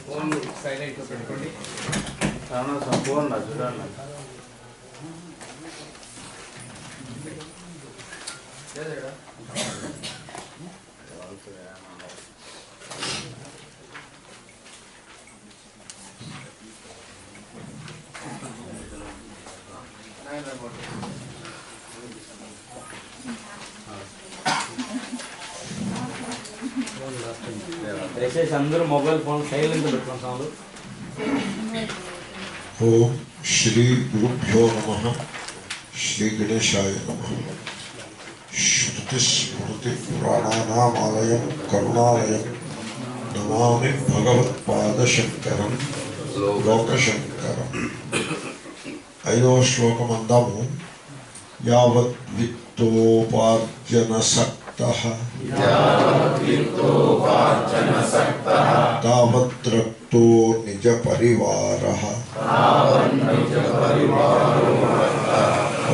Phone silent పెట్టుకోండి. Phone చూడండి. దయచేసి అందరూ మొబైల్ ఫోన్ సైలెంట్ పెట్టుకుంటాము. ఓం శ్రీ గురుభ్యో నమః. శ్రీ గణేశాయ నమః. శృతి స్మృతి పురాణానామాలయం కరుణాలయం నమామి భగవత్పాదశంకరం లోకశంకరం. 5వ శ్లోకం అందాము. యావత్ విత్తోపార్జనసక్తః తావత్ రక్తో నిజ పరివారః.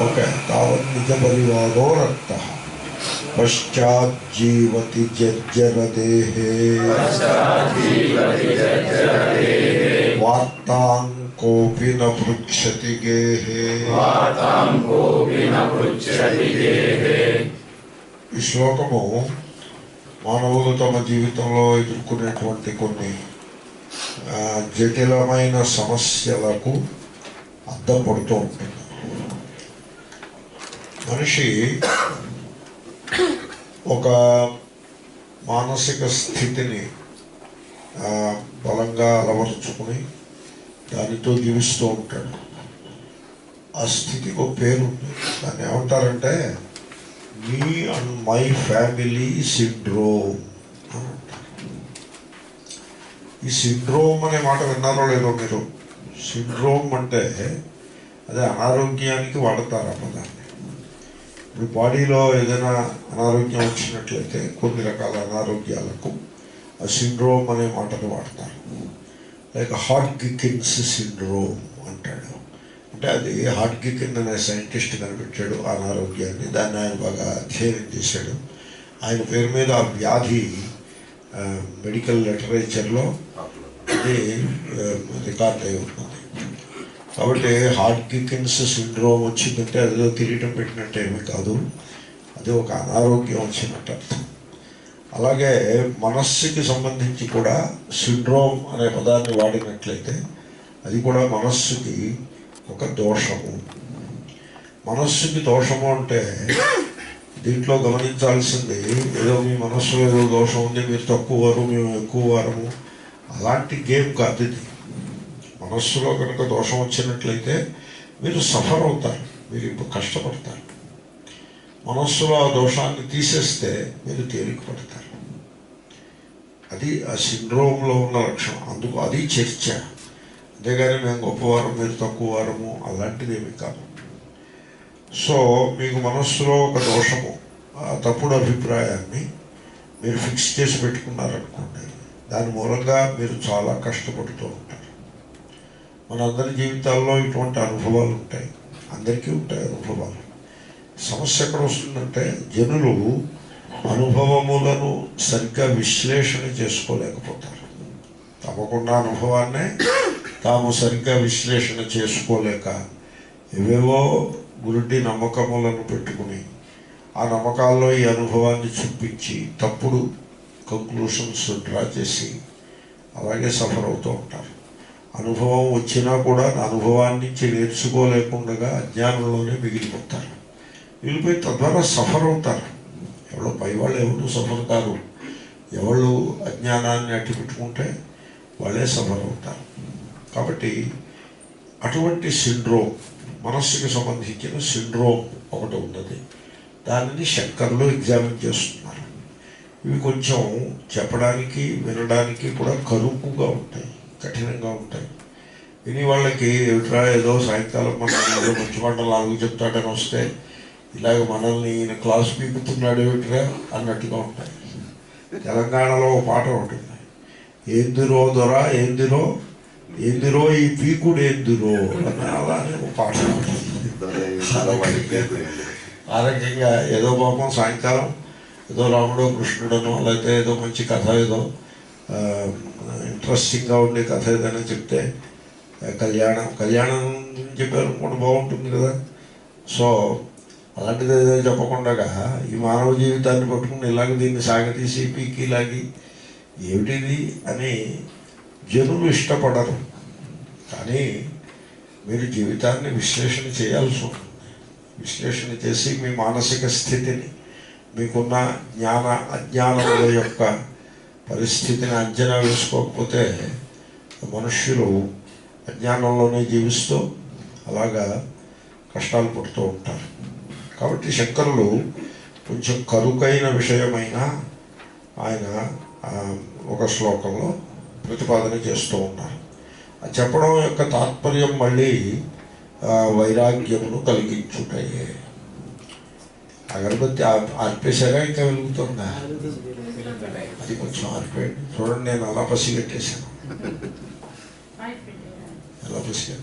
ఓకే, తావత్ నిజ పరివారో రక్తః పశ్చాజ్జీవతి జర్జరదేహే వార్తాం కోపి న పృచ్ఛతి గేహే. ఈ శ్లోకము మానవులు తమ జీవితంలో ఎదుర్కొనేటువంటి కొన్ని జటిలమైన సమస్యలకు అద్దం పడుతూ ఉంటుంది. మనిషి ఒక మానసిక స్థితిని బలంగా అలవరుచుకుని దానితో జీవిస్తూ ఉంటాడు. ఆ స్థితికి ఒక పేరు ఉంది. దాన్ని ఏమంటారంటే me and my family syndrome. ఈ సిండ్రోమ్ అనే మాట విన్నారో లేదో మీరు? సిండ్రోమ్ అంటే అదే అనారోగ్యానికి వాడతారు ఆ పదాన్ని. ఇప్పుడు బాడీలో ఏదైనా అనారోగ్యం వచ్చినట్లయితే కొన్ని రకాల అనారోగ్యాలకు ఆ సిండ్రోమ్ అనే మాటను వాడతారు. లైక్ హాడ్కిన్స్ సిండ్రోమ్ అంటాడు. అంటే అది హాడ్కిన్ అనే సైంటిస్ట్ కనిపెట్టాడు ఆ అనారోగ్యాన్ని. దాన్ని ఆయన బాగా అధ్యయనం చేశాడు. ఆయన పేరు మీద ఆ వ్యాధి మెడికల్ లిటరేచర్లో అది రికార్డ్ అయి ఉన్నది. కాబట్టి హాడ్కిన్స్ సిండ్రోమ్ వచ్చిందంటే అదిలో కిరీటం పెట్టినట్టు ఏమీ కాదు, అది ఒక అనారోగ్యం వచ్చినట్టు అర్థం. అలాగే మనస్సుకి సంబంధించి కూడా సిండ్రోమ్ అనే పదాన్ని వాడినట్లయితే అది కూడా మనస్సుకి ఒక దోషము. మనస్సుకి దోషము అంటే దీంట్లో గమనించాల్సింది ఏదో మీ మనస్సులో ఏదో దోషం ఉంది, మీరు తక్కువ వారు మేము ఎక్కువ వారము, అలాంటి గేమ్ కాదు ఇది. మనస్సులో కనుక దోషం వచ్చినట్లయితే మీరు సఫర్ అవుతారు, మీరు ఇప్పుడు కష్టపడతారు. మనస్సులో ఆ దోషాన్ని తీసేస్తే మీరు తేలిక పడతారు. అది ఆ సిండ్రోమ్లో ఉన్న లక్షణం. అందుకు అది చర్చ. అంతేగాని మేము గొప్పవారం మీరు తక్కువ వారము అలాంటిది ఏమి కాదు. సో మీకు మనస్సులో ఒక దోషము, ఆ తప్పుడు అభిప్రాయాన్ని మీరు ఫిక్స్ చేసి పెట్టుకున్నారనుకోండి, దాని మూలంగా మీరు చాలా కష్టపడుతూ ఉంటారు. మనందరి జీవితాల్లో ఇటువంటి అనుభవాలు ఉంటాయి, అందరికీ ఉంటాయి అనుభవాలు. సమస్య ఎక్కడ వస్తుందంటే జనులు అనుభవములను సరిగ్గా విశ్లేషణ చేసుకోలేకపోతారు. తమకున్న అనుభవాన్నే తాము సరిగ్గా విశ్లేషణ చేసుకోలేక ఏవేవో గురుడి నమ్మకములను పెట్టుకుని ఆ నమ్మకాల్లో ఈ అనుభవాన్ని చూపించి తప్పుడు కంక్లూషన్స్ డ్రా చేసి అలాగే సఫర్ అవుతూ ఉంటారు. అనుభవం వచ్చినా కూడా అనుభవాన్ని నుంచి నేర్చుకోలేకుండా అజ్ఞానంలోనే మిగిలిపోతారు. వీళ్ళపై తద్వారా సఫర్ అవుతారు. ఎవరో పైవాళ్ళు ఎవరు సఫర్ కారు. ఎవళ్ళు అజ్ఞానాన్ని అట్టి పెట్టుకుంటే వాళ్ళే సఫర్ అవుతారు. కాబట్టి అటువంటి సిండ్రోమ్, మనస్సుకి సంబంధించిన సిండ్రోమ్ ఒకటి ఉన్నది. దానిని శంకర్లు ఎగ్జామిన్ చేస్తున్నారు. ఇవి కొంచెం చెప్పడానికి వినడానికి కూడా కరుకుగా ఉంటాయి, కఠినంగా ఉంటాయి. విని వాళ్ళకి ఏమిట్రా ఏదో సాయంకాలం మన ఏదో మంచి పంటలు నాలుగు చెప్తాడని వస్తే ఇలాగ మనల్ని ఈయన క్లాస్ పీకుతున్నాడు ఏమిట్రా అన్నట్టుగా ఉంటాయి. తెలంగాణలో ఒక పాట ఉంటుంది, ఏందిరో దొర ఏందిరో ఏందిరో ఈ పీకుడు ఏందిరో అని అలానే ఒక పాట ఆ రకంగా ఏదో పాపం సాయంకాలం ఏదో రాముడో కృష్ణుడనో లేకపోతే ఏదో మంచి కథ ఏదో ఇంట్రెస్టింగ్గా ఉండే కథ ఏదైనా చెప్తే కళ్యాణం చెప్పారు కూడా బాగుంటుంది కదా. సో అలాంటిది ఏదో చెప్పకుండా ఈ మానవ జీవితాన్ని పట్టుకుని ఇలాగ దీన్ని సాగతీసి పీకి లాగి ఏమిటిది అని జనులు ఇష్టపడరు. కానీ మీరు జీవితాన్ని విశ్లేషణ చేయాల్సి ఉంటుంది. విశ్లేషణ చేసి మీ మానసిక స్థితిని, మీకున్న జ్ఞాన అజ్ఞానముల యొక్క పరిస్థితిని అంచనా వేసుకోకపోతే మనుష్యులు అజ్ఞానంలోనే జీవిస్తూ అలాగా కష్టాలు పడుతూ ఉంటారు. కాబట్టి శంకరులు కొంచెం కరుకైన విషయమైన ఆయన ఒక శ్లోకంలో ప్రతిపాదన చేస్తూ ఉన్నారు. అది చెప్పడం యొక్క తాత్పర్యం మళ్ళీ వైరాగ్యమును కలిగించుటయే. అగరబత్తి ఆర్పేశారా ఇంకా వెలుగుతుందా? అది కొంచెం ఆర్పేయండి. చూడండి, నేను అలా పసిగట్టేశాను. ఎలా పసిగా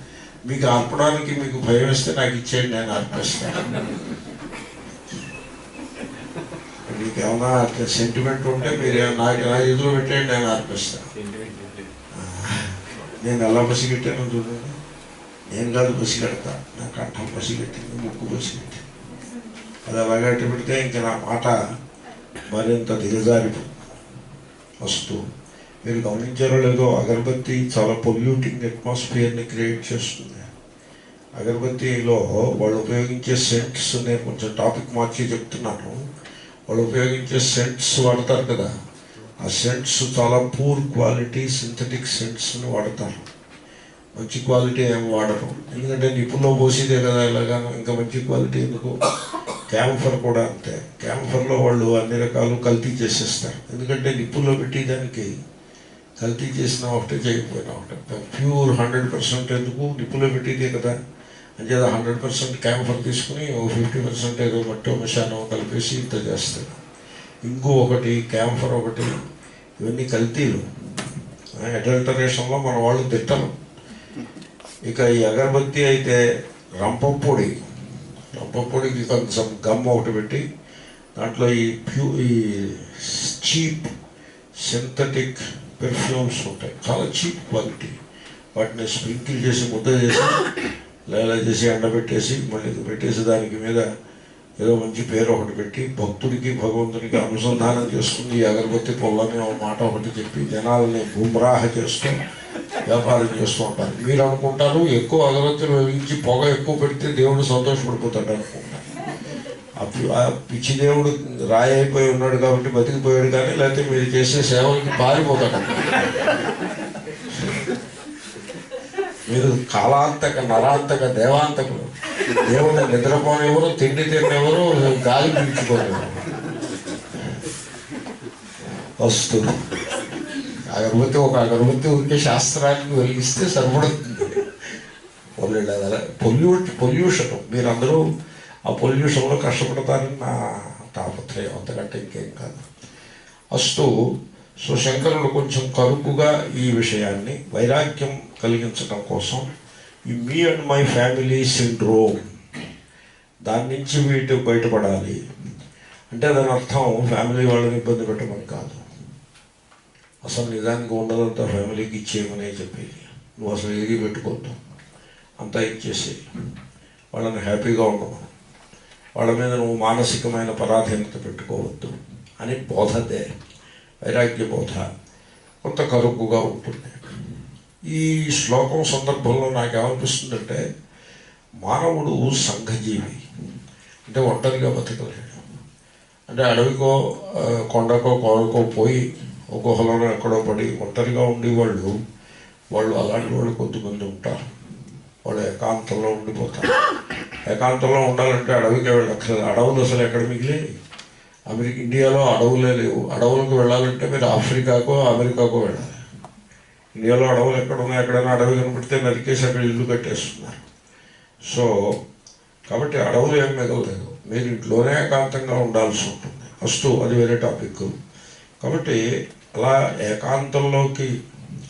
మీకు ఆర్పడానికి మీకు భయం వేస్తే నాకు ఇచ్చేయండి, నేను ఆర్పేస్తాను. మీకు ఏమన్నా సెంటిమెంట్ ఉంటే మీరు నాకు ఎలా ఎదురు పెట్టేయండి, నేను ఆర్పిస్తాను. నేను ఎలా పసిగట్టాను చూడండి. నేను కాదు పసిగడతా, నా కంఠం పసిగట్టింది, ముక్కు పసిగట్టింది. అది అలాగే అట్టి పెడితే ఇంకా నా మాట మరింత దిగజారిపోతుంది. వస్తూ మీరు గమనించారో లేదో, అగరబత్తి చాలా పొల్యూటింగ్ అట్మాస్ఫియర్ని క్రియేట్ చేస్తుంది. అగరబత్తిలో వాళ్ళు ఉపయోగించే సెంట్స్, నేను కొంచెం టాపిక్ మార్చి చెప్తున్నాను. వాళ్ళు ఉపయోగించే సెంట్స్ వాడతారు కదా, ఆ సెంట్స్ చాలా పూర్ క్వాలిటీ సింథటిక్ సెంట్స్ని వాడతారు. మంచి క్వాలిటీ ఏమి వాడరు, ఎందుకంటే నిప్పుల్లో పోసేదే కదా ఇలాగాను. ఇంకా మంచి క్వాలిటీ ఎందుకు? క్యాంఫర్ కూడా అంతే. క్యాంఫర్లో వాళ్ళు అన్ని రకాలు కల్తీ చేసేస్తారు. ఎందుకంటే నిప్పుల్లో పెట్టేదానికి కల్తీ చేసిన ఒకటే, చేయకపోయినా ఒకటే. ప్యూర్ 100% ఎందుకు? నిప్పుల్లో పెట్టేదే కదా. అంచేత 100% క్యాంఫర్ తీసుకుని 50% ఏదో మట్టో మిషానో కలిపేసి ఇంత చేస్తారు. ఇంకో ఒకటి, క్యాంఫర్ ఒకటి, ఇవన్నీ కల్తీలు. అడల్టరేషన్లో మన వాళ్ళు తిట్టరు. ఇక ఈ అగరబత్తి అయితే రంపపొడికి కొంచెం గమ్ ఒకటి పెట్టి దాంట్లో ఈ చీప్ సింథటిక్ పెర్ఫ్యూమ్స్ ఉంటాయి, చాలా చీప్ క్వాలిటీ. వాటిని స్ప్రింకిల్ చేసి ముద్ద చేసి లేలా చేసి ఎండబెట్టేసి మళ్ళీ పెట్టేసి దానికి మీద ఏదో మంచి పేరు ఒకటి పెట్టి భక్తుడికి భగవంతునికి అనుసంధానం చేస్తుంది ఈ అగరబత్తి పొల్లని ఒక మాట ఒకటి చెప్పి జనాలని గుమ్రాహ చేస్తూ వ్యాపారం చేస్తూ ఉంటారు. మీరు అనుకుంటారు ఎక్కువ అగరబత్తులు వెలిగించి పొగ ఎక్కువ పెడితే దేవుడు సంతోషపడిపోతాడు అనుకుంటారు. ఆ పిచ్చి దేవుడు రాయి అయిపోయి ఉన్నాడు కాబట్టి బతికిపోయాడు, కానీ లేకపోతే మీరు చేసే సేవలకి పారిపోతాడు. మీరు కాలాంతక నరాంతక దేవాంతకులు. దేవుడిని నిద్రపోనివ్వరు, తిండి తిన్నెవరు, గాలి పీల్చుకోనివ్వరు. వస్తు అగరబత్తి ఒక అగరబత్తి ఊరికే శాస్త్రానికి వెలిగిస్తే సరిపడుతుంది. పొల్యూషన్ మీరందరూ ఆ పొల్యూషన్లో కష్టపడతారని నా తాపత్రయం, అంతకంటే ఇంకేం కాదు. వస్తూ సో శంకరులు కొంచెం కరుకుగా ఈ విషయాన్ని వైరాగ్యం కలిగించడం కోసం ఈ me and my family syndrome, దాని నుంచి వీటి బయటపడాలి అంటే దాని అర్థం ఫ్యామిలీ వాళ్ళని ఇబ్బంది పెట్టమని కాదు. అసలు నిజానికి ఉండదంతా ఫ్యామిలీకి ఇచ్చేయమనే చెప్పేది. నువ్వు అసలు ఏది పెట్టుకోవద్దు, అంతా ఇచ్చేసి వాళ్ళని హ్యాపీగా ఉండవు, వాళ్ళ మీద నువ్వు మానసికమైన పరాధీనత పెట్టుకోవద్దు అని బోధదే వైరాగ్య బోధ. కొంత కరుకుగా ఉంటుంది. ఈ శ్లోకం సందర్భంలో నాకేమనిపిస్తుందంటే, మానవుడు సంఘజీవి, అంటే ఒంటరిగా బతకలేడు. అంటే అడవికో కొండకో కోరకో పోయి ఒక గుహలోనో ఎక్కడో పడి ఒంటరిగా ఉండేవాళ్ళు అలాంటి వాళ్ళు కొద్దిమంది ఉంటారు. వాళ్ళు ఏకాంతంలో ఉండిపోతారు. ఏకాంతంలో ఉండాలంటే అడవికి వెళ్ళక్కర్లేదు. అడవులు అసలు ఎక్కడ మిగిలేవి? ఇండియాలో అడవులే లేవు. అడవులకు వెళ్ళాలంటే మీరు ఆఫ్రికాకో అమెరికాకో వెళ్ళాలి. ఇండియాలో అడవులు ఎక్కడ ఉన్నాయి? ఎక్కడైనా అడవి కనబడితే నరికేసి అక్కడ ఇల్లు కట్టేస్తున్నారు. సో కాబట్టి అడవులు ఏం మిగలలేదు. మీరు ఇంట్లోనే ఏకాంతంగా ఉండాల్సి ఉంటుంది. ఫస్ట్ అది వేరే టాపిక్. కాబట్టి అలా ఏకాంతంలోకి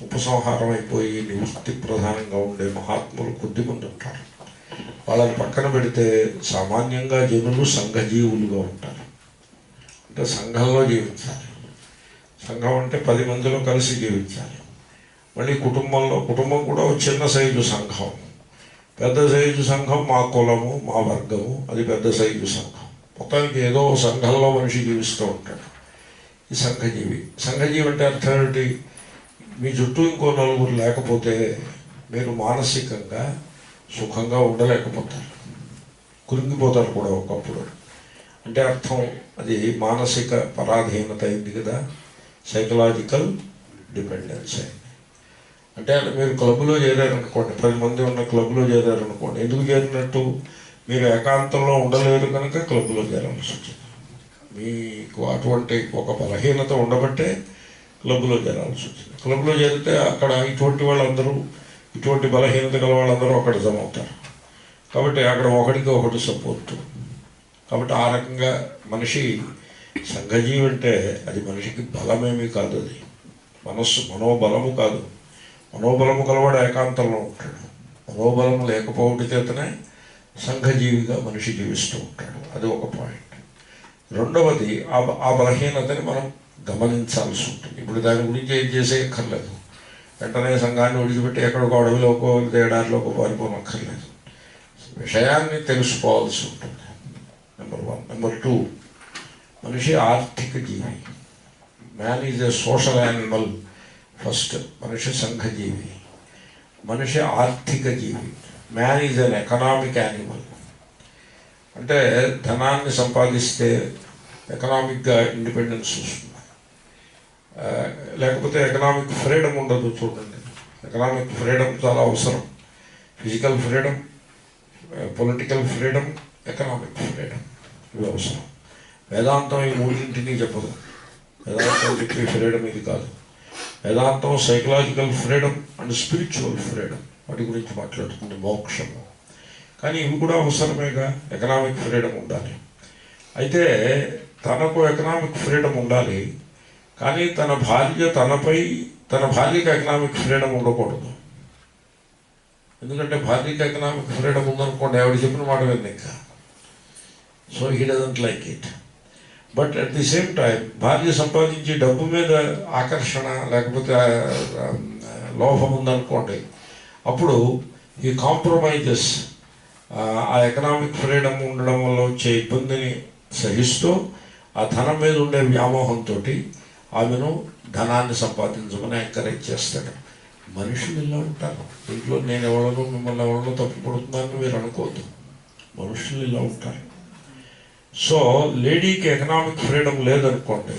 ఉపసంహారం అయిపోయి నివృత్తి ప్రధానంగా ఉండే మహాత్ములు కొద్దిమంది ఉంటారు. వాళ్ళని పక్కన పెడితే సామాన్యంగా జనులు సంఘజీవులుగా ఉంటారు. అంటే సంఘంలో జీవించాలి. సంఘం అంటే 10 మందిలో కలిసి జీవించాలి. మళ్ళీ కుటుంబం కూడా ఒక చిన్న సైజు సంఘం, పెద్ద సైజు సంఘం మా కులము మా వర్గము, అది పెద్ద సైజు సంఘం. మొత్తానికి ఏదో సంఘంలో మనిషి జీవిస్తూ ఉంటాడు. ఈ సంఘజీవి అంటే అర్థం ఏమిటి? మీ చుట్టూ ఇంకో నలుగురు లేకపోతే మీరు మానసికంగా సుఖంగా ఉండలేకపోతారు, కురింగిపోతారు కూడా ఒకప్పుడు. అంటే అర్థం అది మానసిక పరాధీనత అయింది కదా, సైకలాజికల్ డిపెండెన్స్ అయింది. అంటే మీరు క్లబ్లో చేరారనుకోండి, 10 మంది ఉన్న క్లబ్లో చేరారనుకోండి, ఎందుకు చేరినట్టు? మీరు ఏకాంతంలో ఉండలేరు కనుక క్లబ్లో చేరాల్సి వచ్చింది. మీకు అటువంటి ఒక బలహీనత ఉండబట్టే క్లబ్లో చేరాల్సి వచ్చింది. క్లబ్లో చేరితే అక్కడ ఇటువంటి బలహీనత గల వాళ్ళందరూ అక్కడ జమ అవుతారు. కాబట్టి అక్కడ ఒకడికి ఒకటి సపోర్టు. కాబట్టి ఆ రకంగా మనిషి సంఘజీవి అంటే అది మనిషికి బలమేమీ కాదు, అది మనోబలము కాదు. మనోబలము గలవాడు ఏకాంతంలో ఉంటాడు. మనోబలం లేకపోవడం చేతనే సంఘజీవిగా మనిషి జీవిస్తూ ఉంటాడు. అది ఒక పాయింట్. రెండవది, ఆ బలహీనతని మనం గమనించాల్సి ఉంటుంది. ఇప్పుడు దాని గురించి ఏం చేసేయక్కర్లేదు. వెంటనే సంఘాన్ని విడిచిపెట్టి ఎక్కడికో అడవిలోకో తేడారిలోకో పారిపోనక్కర్లేదు. విషయాన్ని తెలుసుకోవాల్సి ఉంటుంది. నెంబర్ 1. నెంబర్ 2, మనిషి ఆర్థిక జీవి. Man is a social animal first. మనిషి సంఘజీవి. మనిషి ఆర్థిక జీవి. Man is an economic animal. అంటే ధనాన్ని సంపాదిస్తే ఎకనామిక్గా ఇండిపెండెన్స్ వస్తుంది, లేకపోతే ఎకనామిక్ ఫ్రీడమ్ ఉండదు. చూడండి, ఎకనామిక్ ఫ్రీడమ్ చాలా అవసరం. Physical freedom, political freedom, economic freedom, ఇవి అవసరం. వేదాంతం ఈ మూడింటిని చెప్పదు. వేదాంతం చెప్పే ఫ్రీడమ్ ఇది కాదు. వేదాంతం psychological freedom and spiritual freedom, వాటి గురించి మాట్లాడుతుంది, మోక్షము. కానీ ఇవి కూడా అవసరమేగా. ఎకనామిక్ ఫ్రీడమ్ ఉండాలి. అయితే తనకు ఎకనామిక్ ఫ్రీడమ్ ఉండాలి, కానీ తన భార్యకి ఎకనామిక్ ఫ్రీడమ్ ఉండకూడదు. ఎందుకంటే భార్యకి ఎకనామిక్ ఫ్రీడమ్ ఉందనుకోండి, ఆవిడ చెప్పిన మాట వింది ఇంకా. So he doesn't like it. But at the same time భార్య సంపాదించి డబ్బు మీద ఆకర్షణ లేకపోతే లోభం ఉందనుకోండి, అప్పుడు ఈ కాంప్రమైజెస్ ఆ ఎకనామిక్ ఫ్రీడమ్ ఉండడం వల్ల వచ్చే ఇబ్బందిని సహిస్తూ ఆ ధనం మీద ఉండే వ్యామోహంతో ఆమెను ధనాన్ని సంపాదించమని ఎంకరేజ్ చేస్తాడు. మనుషులు ఇలా ఉంటారు. ఇంట్లో నేను ఎవరినో మిమ్మల్ని ఎవరినో తప్పుపడుతున్నానని మీరు అనుకోవద్దు. మనుషులు ఇలా ఉంటారు. సో లేడీకి ఎకనామిక్ ఫ్రీడమ్ లేదనుకోండి,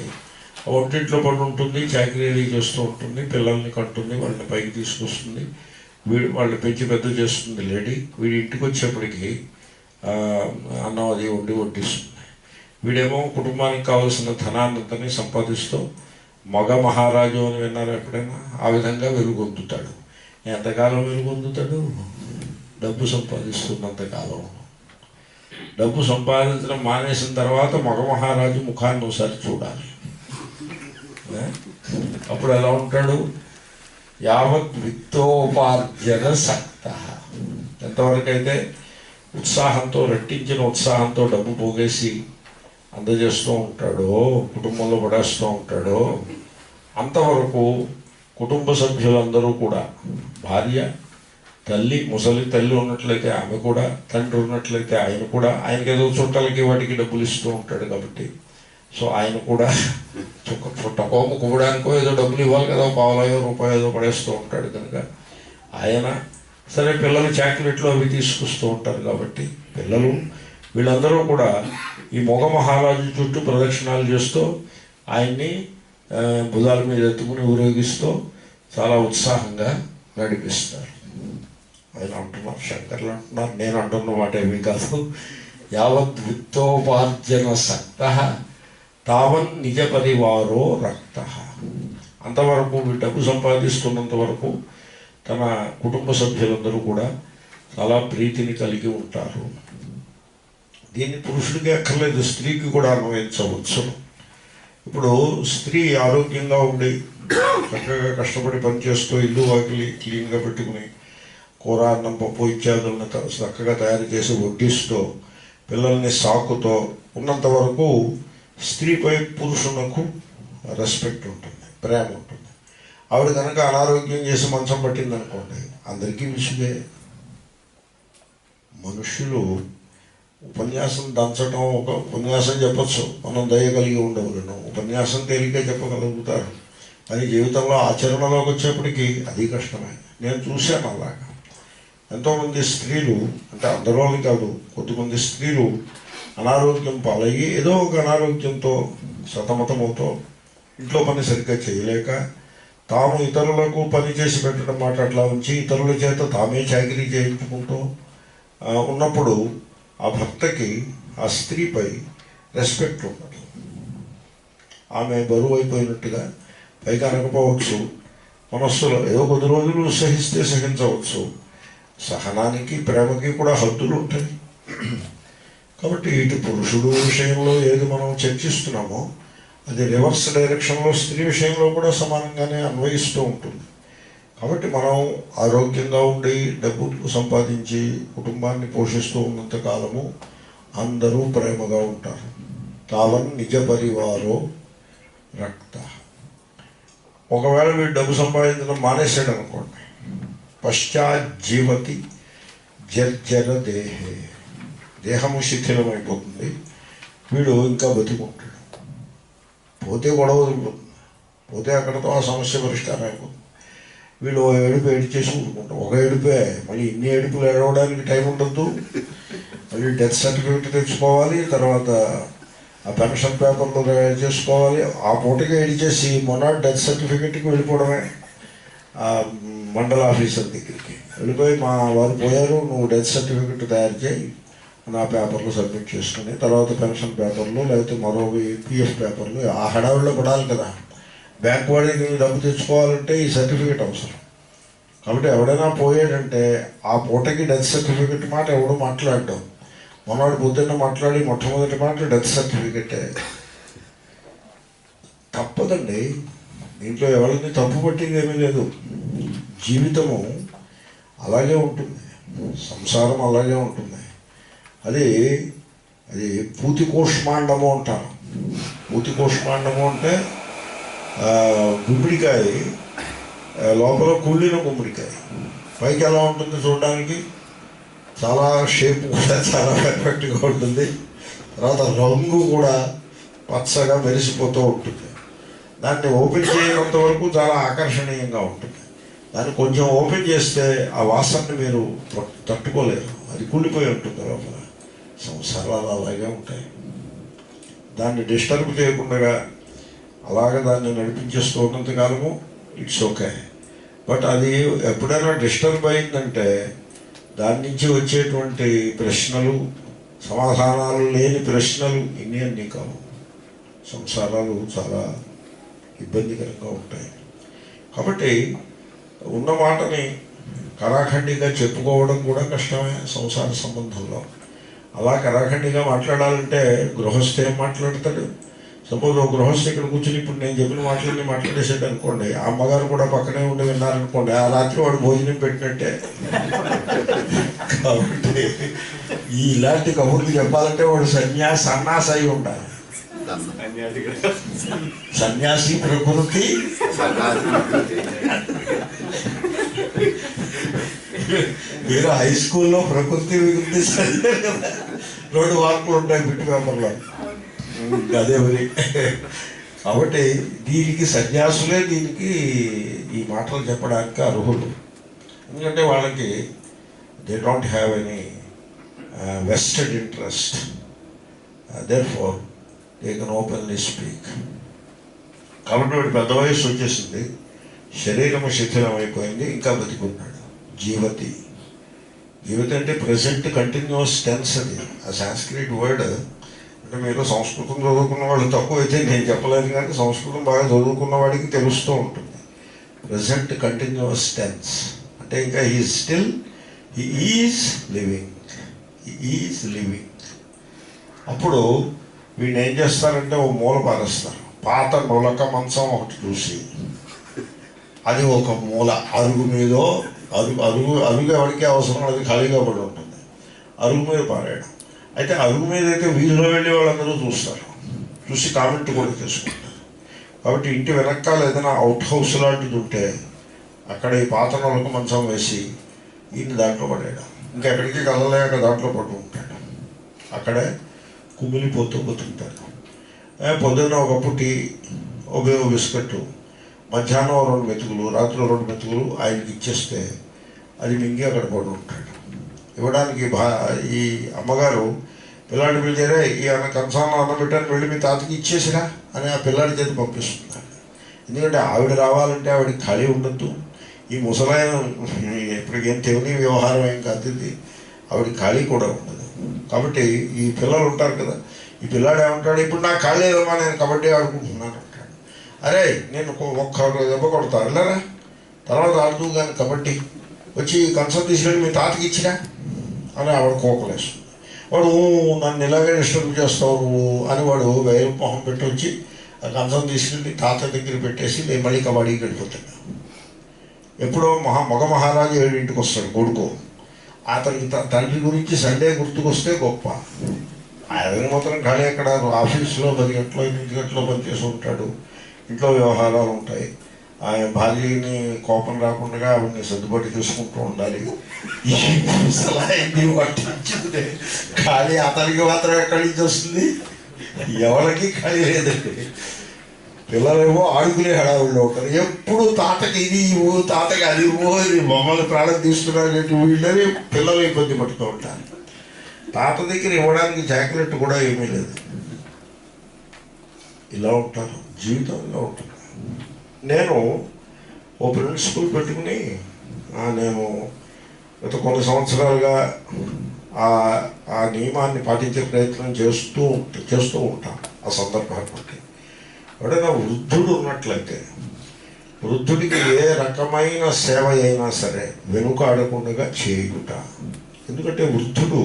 ఒంటింట్లో పడి ఉంటుంది, చాకరీ చేస్తూ ఉంటుంది, పిల్లల్ని కంటుంది, వాళ్ళని పైకి తీసుకొస్తుంది, వాళ్ళని పెంచి పెద్ద చేస్తుంది లేడీ. వీడి ఇంటికి వచ్చేప్పటికి అన్నం అది వండి వడ్డిస్తుంది. వీడేమో కుటుంబానికి కావాల్సిన ధనాన్నంతని సంపాదిస్తూ మగ మహారాజు అని విన్నారు ఎప్పుడైనా? ఆ విధంగా వెలుగొందుతాడు. ఎంతకాలం వెలుగొందుతాడు? డబ్బు సంపాదిస్తున్నంతకాలం. డబ్బు సంపాదించడం మానేసిన తర్వాత మగ మహారాజు ముఖాన్ని ఒకసారి చూడాలి. అప్పుడు ఎలా ఉంటాడు? యావత్ విత్తోపార్జన సక్త. ఎంతవరకైతే ఉత్సాహంతో, రెట్టించిన ఉత్సాహంతో డబ్బు పోగేసి అందజేస్తూ ఉంటాడో, కుటుంబంలో పడేస్తూ ఉంటాడో, అంతవరకు కుటుంబ సభ్యులందరూ కూడా, భార్య, తల్లి, ముసలి తల్లి ఉన్నట్లయితే ఆమె కూడా, తండ్రి ఉన్నట్లయితే ఆయన కూడా, ఆయనకి ఏదో చుట్టాలకి వాటికి డబ్బులు ఇస్తూ ఉంటాడు కాబట్టి, సో ఆయన కూడా చుట్టకో ముక్కుకోవడానికో ఏదో డబ్బులు ఇవ్వాలి కదా, పావులాయో రూపాయో పడేస్తూ ఉంటాడు కనుక ఆయన. సరే, పిల్లలు చాక్లెట్లు అవి తీసుకొస్తూ ఉంటారు కాబట్టి పిల్లలు వీళ్ళందరూ కూడా ఈ మొగ మహారాజు చుట్టూ ప్రదక్షిణాలు చేస్తూ ఆయన్ని భుజాల మీద ఎత్తుకుని ఊరేగిస్తూ చాలా ఉత్సాహంగా నడిపిస్తారు. ఆయన అంటున్నారు, శంకర్లు అంటున్నారు, నేను అంటున్న మాట ఏమీ కాదు. యావత్ విత్తోపార్జన సక్త తావన్ నిజ పరివారో రక్త. అంతవరకు డబ్బు సంపాదిస్తున్నంత వరకు తన కుటుంబ సభ్యులందరూ కూడా చాలా ప్రీతిని కలిగి ఉంటారు. దీన్ని పురుషుడికి అక్కర్లేదు, స్త్రీకి కూడా అన్వయించవచ్చు. ఇప్పుడు స్త్రీ ఆరోగ్యంగా ఉండి చక్కగా కష్టపడి పనిచేస్తూ ఇల్లు వాకిలి క్లీన్గా పెట్టుకుని కూర అన్నం పప్పు ఇత్యాదులను చక్కగా తయారు చేసి వడ్డిస్తూ పిల్లల్ని సాకుతో ఉన్నంత వరకు స్త్రీపై పురుషులకు రెస్పెక్ట్ ఉంటుంది, ప్రేమ ఉంటుంది. ఆవిడ కనుక అనారోగ్యం చేసి మంచం పట్టింది అనుకోండి, అందరికీ విసుగే. మనుషులు ఉపన్యాసం దంచడం, ఒక ఉపన్యాసం చెప్పచ్చు, మనం దయ కలిగి ఉండవలను, ఉపన్యాసం తేలికే చెప్పగలుగుతారు. కానీ జీవితంలో ఆచరణలోకి వచ్చేప్పటికీ అది కష్టమే. నేను చూశాను అలాగా. ఎంతోమంది స్త్రీలు, అంటే అందరూ కాదు, కొద్దిమంది స్త్రీలు అనారోగ్యం పాలయ్యి ఏదో ఒక అనారోగ్యంతో సతమతమవుతో ఇంట్లో పని సరిగ్గా చేయలేక తాము ఇతరులకు పని చేసి పెట్టడం మాట అట్లా ఉంచి ఇతరుల చేత తామే చాకరీ చేయించుకుంటూ ఉన్నప్పుడు ఆ భర్తకి ఆ స్త్రీపై రెస్పెక్ట్ ఉండదు. ఆమె బరువు అయిపోయినట్టుగా పైకి అనకపోవచ్చు, మనస్సులో ఏదో కొద్ది రోజులు సహిస్తే సహించవచ్చు. సహనానికి ప్రేమకి కూడా హద్దులు ఉంటాయి. కాబట్టి ఇటు పురుషుడు విషయంలో ఏది మనం చర్చిస్తున్నామో అది రివర్స్ డైరెక్షన్లో స్త్రీ విషయంలో కూడా సమానంగానే అన్వయిస్తూ ఉంటుంది. కాబట్టి మనం ఆరోగ్యంగా ఉండి డబ్బు సంపాదించి కుటుంబాన్ని పోషిస్తూ ఉన్నంత కాలము అందరూ ప్రేమగా ఉంటారు. తావన్ నిజ పరివారో రక్త. ఒకవేళ వీడు డబ్బు సంపాదించడం మానేశాడు అనుకోండి, పశ్చాజ్జీవతి జర్జర దేహే, దేహము శిథిలమైపోతుంది, వీడు ఇంకా బతికుంటాడు. పోతే గొడవ వదిలిపోతుంది, పోతే అక్కడతో ఆ సమస్య పరిష్కారం అయిపోతుంది. వీళ్ళు ఏడుపు ఏడిచేసి ఊరుకుంటాం. ఒక ఏడుపే, మళ్ళీ ఇన్ని ఏడుపులు ఏడవడానికి టైం ఉండద్దు. మళ్ళీ డెత్ సర్టిఫికెట్ తెచ్చుకోవాలి, తర్వాత ఆ పెన్షన్ పేపర్లు చేసుకోవాలి. ఆ పూటగా ఏడిచేసి మొన్న డెత్ సర్టిఫికెట్కి వెళ్ళిపోవడమే. మండల ఆఫీసర్ దగ్గరికి వెళ్ళిపోయి, మా వారు పోయారు, నువ్వు డెత్ సర్టిఫికెట్ తయారు చేయి, నా పేపర్లు సబ్మిట్ చేసుకుని తర్వాత పెన్షన్ పేపర్లు లేకపోతే మరో పిఎఫ్ పేపర్లు ఆ హడావిడిలో పడాలి కదా. బ్యాంక్ వాడికి డబ్బు తెచ్చుకోవాలంటే ఈ సర్టిఫికెట్ అవసరం. కాబట్టి ఎవడైనా పోయాడంటే ఆ పూటకి డెత్ సర్టిఫికెట్ మాట ఎవడో మాట్లాడడం. మొన్నటి పొద్దున్న మాట్లాడి మొట్టమొదటి మాట డెత్ సర్టిఫికెటే. తప్పదండి, దీంట్లో ఎవరిని తప్పు పట్టింది ఏమీ లేదు. జీవితము అలాగే ఉంటుంది, సంసారం అలాగే ఉంటుంది. అది పూతి కూష్మాండము అంటారు. పూతి కూష్మాండము అంటే గుమ్మడికాయ లోపల కుళ్ళిన గుమ్మడికాయ, పైకి ఎలా ఉంటుంది చూడడానికి, చాలా షేప్ కూడా చాలా పర్ఫెక్ట్గా ఉంటుంది. తర్వాత రంగు కూడా పచ్చగా మెరిసిపోతూ ఉంటుంది. దాన్ని ఓపెన్ చేయనంత వరకు చాలా ఆకర్షణీయంగా ఉంటుంది. దాన్ని కొంచెం ఓపెన్ చేస్తే ఆ వాసనని మీరు తట్టుకోలేరు, అది కుళ్ళిపోయి ఉంటుంది లోపల. సంసారాలు అలాగే ఉంటాయి. దాన్ని డిస్టర్బ్ చేయకుండా అలాగే దాన్ని నడిపించేస్తూ ఉన్నంతకాలము ఇట్స్ ఓకే. బట్ అది ఎప్పుడైనా డిస్టర్బ్ అయిందంటే దాని నుంచి వచ్చేటువంటి ప్రశ్నలు, సమాధానాలు లేని ప్రశ్నలు ఇన్ని అన్నీ కావు. సంసారాలు చాలా ఇబ్బందికరంగా ఉంటాయి. కాబట్టి ఉన్న మాటని కరాఖండిగా చెప్పుకోవడం కూడా కష్టమే సంసార సంబంధంలో. అలా కరాఖండిగా మాట్లాడాలంటే గృహస్థ ఏం మాట్లాడతాడు? సపోజ్ ఒక గృహస్థ ఇక్కడ కూర్చుని ఇప్పుడు నేను చెప్పిన మాటలన్నీ మాట్లాడేసాడు అనుకోండి, ఆ అమ్మగారు కూడా పక్కనే ఉండి విన్నారనుకోండి, ఆ రాత్రి వాడు భోజనం పెట్టినట్టే. కాబట్టి ఇలాంటి కబుర్లు చెప్పాలంటే వాడు సన్యాసి అయి ఉండాలి. సన్యాసి ప్రకృతి మీరు హై స్కూల్లో ప్రకృతి వికృతి కదా, 2 మార్కులు ఉంటాయి బిట్ పేపర్లో, అదే మరి. కాబట్టి దీనికి సన్యాసులే దీనికి ఈ మాటలు చెప్పడానికి అర్హులు. ఎందుకంటే వాళ్ళకి they don't have any vested interest, therefore they can openly speak. కాబట్టి వాడి పెద్ద వయసు వచ్చేసింది, శరీరము శిథిలం అయిపోయింది, ఇంకా బతికున్నాడు. జీవతి, జీవతి అంటే ప్రజెంట్ కంటిన్యూస్ టెన్స్. అది ఆ సాంస్క్రిట్ వర్డ్. అంటే మీరు సంస్కృతం చదువుకున్న వాళ్ళు తక్కువైతే నేను చెప్పలేదు, కానీ సంస్కృతం బాగా చదువుకున్న వాడికి తెలుస్తూ ఉంటుంది. ప్రజెంట్ కంటిన్యూస్ టెన్స్ అంటే ఇంకా హీ ఈజ్ లివింగ్. అప్పుడు వీడిని ఏం చేస్తారంటే ఓ మూల పారేస్తారు. పాత నొలక మంచం ఒకటి చూసి అది ఒక మూల అరుగు మీదో అరుగు ఎవరికి అవసరం అది ఖాళీగా పడి ఉంటుంది, అరుగు మీద పారేయడం. అయితే అరుగు మీద అయితే వీధిలో వెళ్ళి వాళ్ళందరూ చూస్తారు, చూసి కామెంట్ కూడా చేసుకుంటారు. కాబట్టి ఇంటి వెనకాల ఏదైనా అవుట్ హౌస్ లాంటిది ఉంటే అక్కడ ఈ పాత నొలకు మంచం వేసి ఈయన దాంట్లో పడేయడం, ఇంకెక్కడికి కదలేక దాంట్లో పడుతూ ఉంటాడు, అక్కడే కుమిలిపోతూ బతుకుతాడు. పొద్దున్న ఒక టీ, ఒక బిస్కెట్, మధ్యాహ్నం 2 మెతుకులు, రాత్రి 2 మెతుకులు ఆయనకి ఇచ్చేస్తే అది మింగి అక్కడ పడి ఉంటాడు. ఇవ్వడానికి ఈ అమ్మగారు పిల్లాడి పిలిచారే ఈ కంచాలను అన్నం పెట్టాను వెళ్ళి మీ తాతకి ఇచ్చేసిరా అని ఆ పిల్లాడి చేతి పంపిస్తున్నారు. ఎందుకంటే ఆవిడ రావాలంటే ఆవిడకి ఖాళీ ఉండద్దు. ఈ ముసలాయన ఎప్పటికేం తెలియని వ్యవహారం ఏం కాదు, ఆవిడ ఖాళీ కూడా ఉండదు. కాబట్టి ఈ పిల్లలు ఉంటారు కదా, ఈ పిల్లాడు ఏమంటాడు, ఇప్పుడు నాకు ఖాళీ లేదమ్మా నేను కబడ్డీ ఆడుకుంటున్నాను అంటాడు. అరే నేను ఒక్క దెబ్బ కొడతా వెళ్ళరా, తర్వాత ఆడుతూ కానీ కబడ్డీ వచ్చి కంచం తీసుకెళ్ళి మీ తాతకి ఇచ్చిరా అని ఆవిడ కోకలేస్తుంది. వాడు నన్ను ఇలాగే డిస్టర్బ్ చేస్తావు నువ్వు అని వాడు వేలు మొహం పెట్టి వచ్చి ఆ కంచం తీసుకెళ్ళి తాత దగ్గర పెట్టేసి నేను మళ్ళీ కబడ్డీకి వెళ్ళిపోతాను. ఎప్పుడో మగ మహారాజు 7ంటికి వస్తాడు కొడుకు, అతనికి తండ్రి గురించి సండే గుర్తుకొస్తే గొప్ప. ఆయన మాత్రం ఖాళీ అక్కడ ఆఫీసులో 10 గంటలో 8 గంటలో పనిచేసి ఉంటాడు, ఇంట్లో వ్యవహారాలు ఉంటాయి. ఆయన భార్యని కోపం రాకుండా ఆవిడని సర్దుబాటు చూసుకుంటూ ఉండాలి. ఈ ముసలాయన్ని పట్టించుకునే ఖాళీ అతనికి మాత్రం ఎక్కడి నుంచి వస్తుంది, ఎవరికి ఖాళీ లేదండి. పిల్లలేమో ఆడుకునే హడావుల్లో ఉంటారు, ఎప్పుడు తాతకి ఇది ఇవ్వు తాతకి అది ఇవ్వు మమ్మల్ని ప్రాణం తీస్తున్నారు వీళ్ళని పిల్లలు ఇబ్బంది పడుతూ ఉంటారు. తాత దగ్గర ఇవ్వడానికి చాక్లెట్ కూడా ఏమీ లేదు. ఇలా ఉంటారు, జీవితం ఇలా ఉంటుంది. నేను ఓ ప్రిన్సిపల్ పెట్టుకుని నేను గత కొన్ని సంవత్సరాలుగా ఆ నియమాన్ని పాటించే ప్రయత్నం చేస్తూ ఉంటాను. ఆ సందర్భాన్ని బట్టి ఎవడైనా వృద్ధుడు ఉన్నట్లయితే వృద్ధుడికి ఏ రకమైన సేవ అయినా సరే వెనుకాడకుండా చేయుట. ఎందుకంటే వృద్ధుడు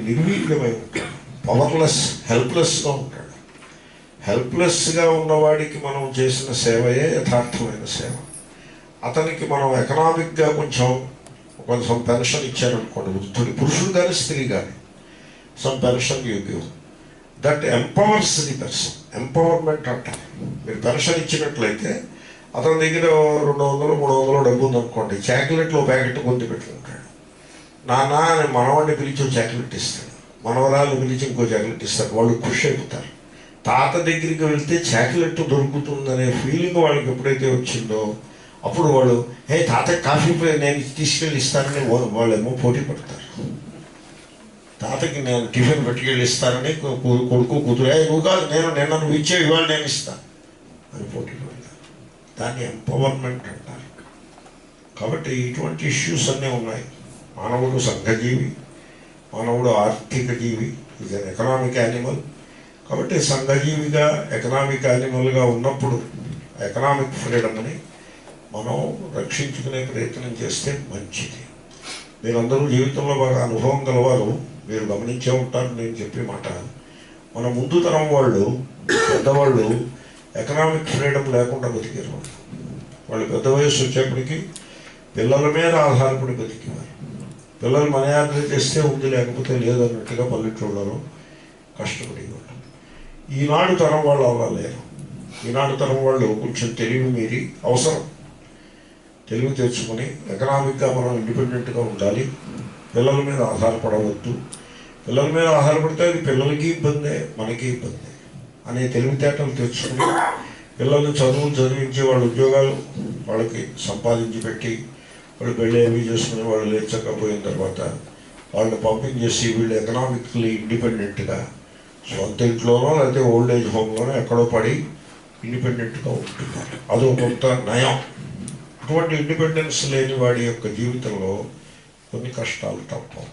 నిర్వీర్యమై ఉంటాడు, పవర్లెస్, హెల్ప్లెస్గా ఉంటాడు. హెల్ప్లెస్గా ఉన్నవాడికి మనం చేసిన సేవయే యథార్థమైన సేవ. అతనికి మనం ఎకనామిక్గా కొంచెం పెన్షన్ ఇచ్చారనుకోండి, వృద్ధుడి పురుషుడు కానీ స్త్రీ కానీ some pension you give, that empowers the person. Empowerment అంటారు. మీరు పెన్షన్ ఇచ్చినట్లయితే అతని దగ్గర 200-300 డబ్బు ఉందనుకోండి, చాక్లెట్లో ప్యాకెట్ కొంత పెట్టుకుంటాడు. నాన్న అని మనవాడిని పిలిచి చాక్లెట్ ఇస్తాడు, మనవరాళ్ళు పిలిచి ఇంకో చాక్లెట్ ఇస్తాడు. వాళ్ళు ఖుషి అయిపోతారు. తాత దగ్గరికి వెళ్తే చాక్లెట్ దొరుకుతుందనే ఫీలింగ్ వాళ్ళకి ఎప్పుడైతే వచ్చిందో అప్పుడు వాళ్ళు తాతకి కాఫీ నేను తీసుకెళ్ళి ఇస్తానని వాళ్ళేమో పోటీ పడతారు. తాతకి నేను టిఫిన్ పెట్టుకెళ్ళి ఇస్తానని కొడుకు కూతురు నువ్వు కాదు నిన్న నువ్వు ఇచ్చే ఇవాళ నేను ఇస్తాను అని పోటీ పడతారు. దాన్ని ఎంపవర్మెంట్ అంటారు. కాబట్టి ఇటువంటి ఇష్యూస్ అన్నీ ఉన్నాయి. మానవుడు సంఘజీవి, మానవుడు ఆర్థిక జీవి, ఈజ్ అన్ ఎకనామిక్ యానిమల్. కాబట్టి సంఘజీవిగా ఎకనామిక్ యానిమల్గా ఉన్నప్పుడు ఎకనామిక్ ఫ్రీడమ్ని మనం రక్షించుకునే ప్రయత్నం చేస్తే మంచిది. మీరందరూ జీవితంలో బాగా అనుభవం గలవారు, మీరు గమనించే ఉంటారు నేను చెప్పే మాట. మన ముందు తరం వాళ్ళు, పెద్దవాళ్ళు ఎకనామిక్ ఫ్రీడమ్ లేకుండా బతికారు. వాళ్ళు పెద్ద వయసు వచ్చేప్పటికీ పిల్లల మీద ఆధారపడి బతికేవారు. పిల్లలు మన ఆర్డర్ చేస్తే ఉంది, లేకపోతే లేదన్నట్టుగా పల్లెటూళ్ళలో కష్టపడేవాళ్ళు. ఈనాడు తరం వాళ్ళు అలా లేరు. ఈనాడు తరం వాళ్ళు కొంచెం తెలివి మీరి అవసరం, తెలివి తెచ్చుకొని ఎకనామిక్గా మనం ఇండిపెండెంట్గా ఉండాలి, పిల్లల మీద ఆధారపడవద్దు. పిల్లల మీద ఆధారపడితే అది పిల్లలకి ఇబ్బందే మనకి ఇబ్బంది అనే తెలివితేటలు తెచ్చుకుని పిల్లల్ని చదువులు చదివించి వాళ్ళ ఉద్యోగాలు వాళ్ళకి సంపాదించి పెట్టి వాళ్ళు పెళ్ళి ఏమీ చేసుకుని వాళ్ళు లేచకపోయిన తర్వాత వాళ్ళని పంపించేసి వీళ్ళు ఎకనామిక్లీ ఇండిపెండెంట్గా సొంత ఇంట్లోనో లేకపోతే ఓల్డ్ ఏజ్ హోమ్లోనో ఎక్కడో పడి ఇండిపెండెంట్గా ఉంటున్నారు. అదో కొంత నయం. అటువంటి ఇండిపెండెన్స్ లేని వాడి యొక్క జీవితంలో కొన్ని కష్టాలు తప్పవు.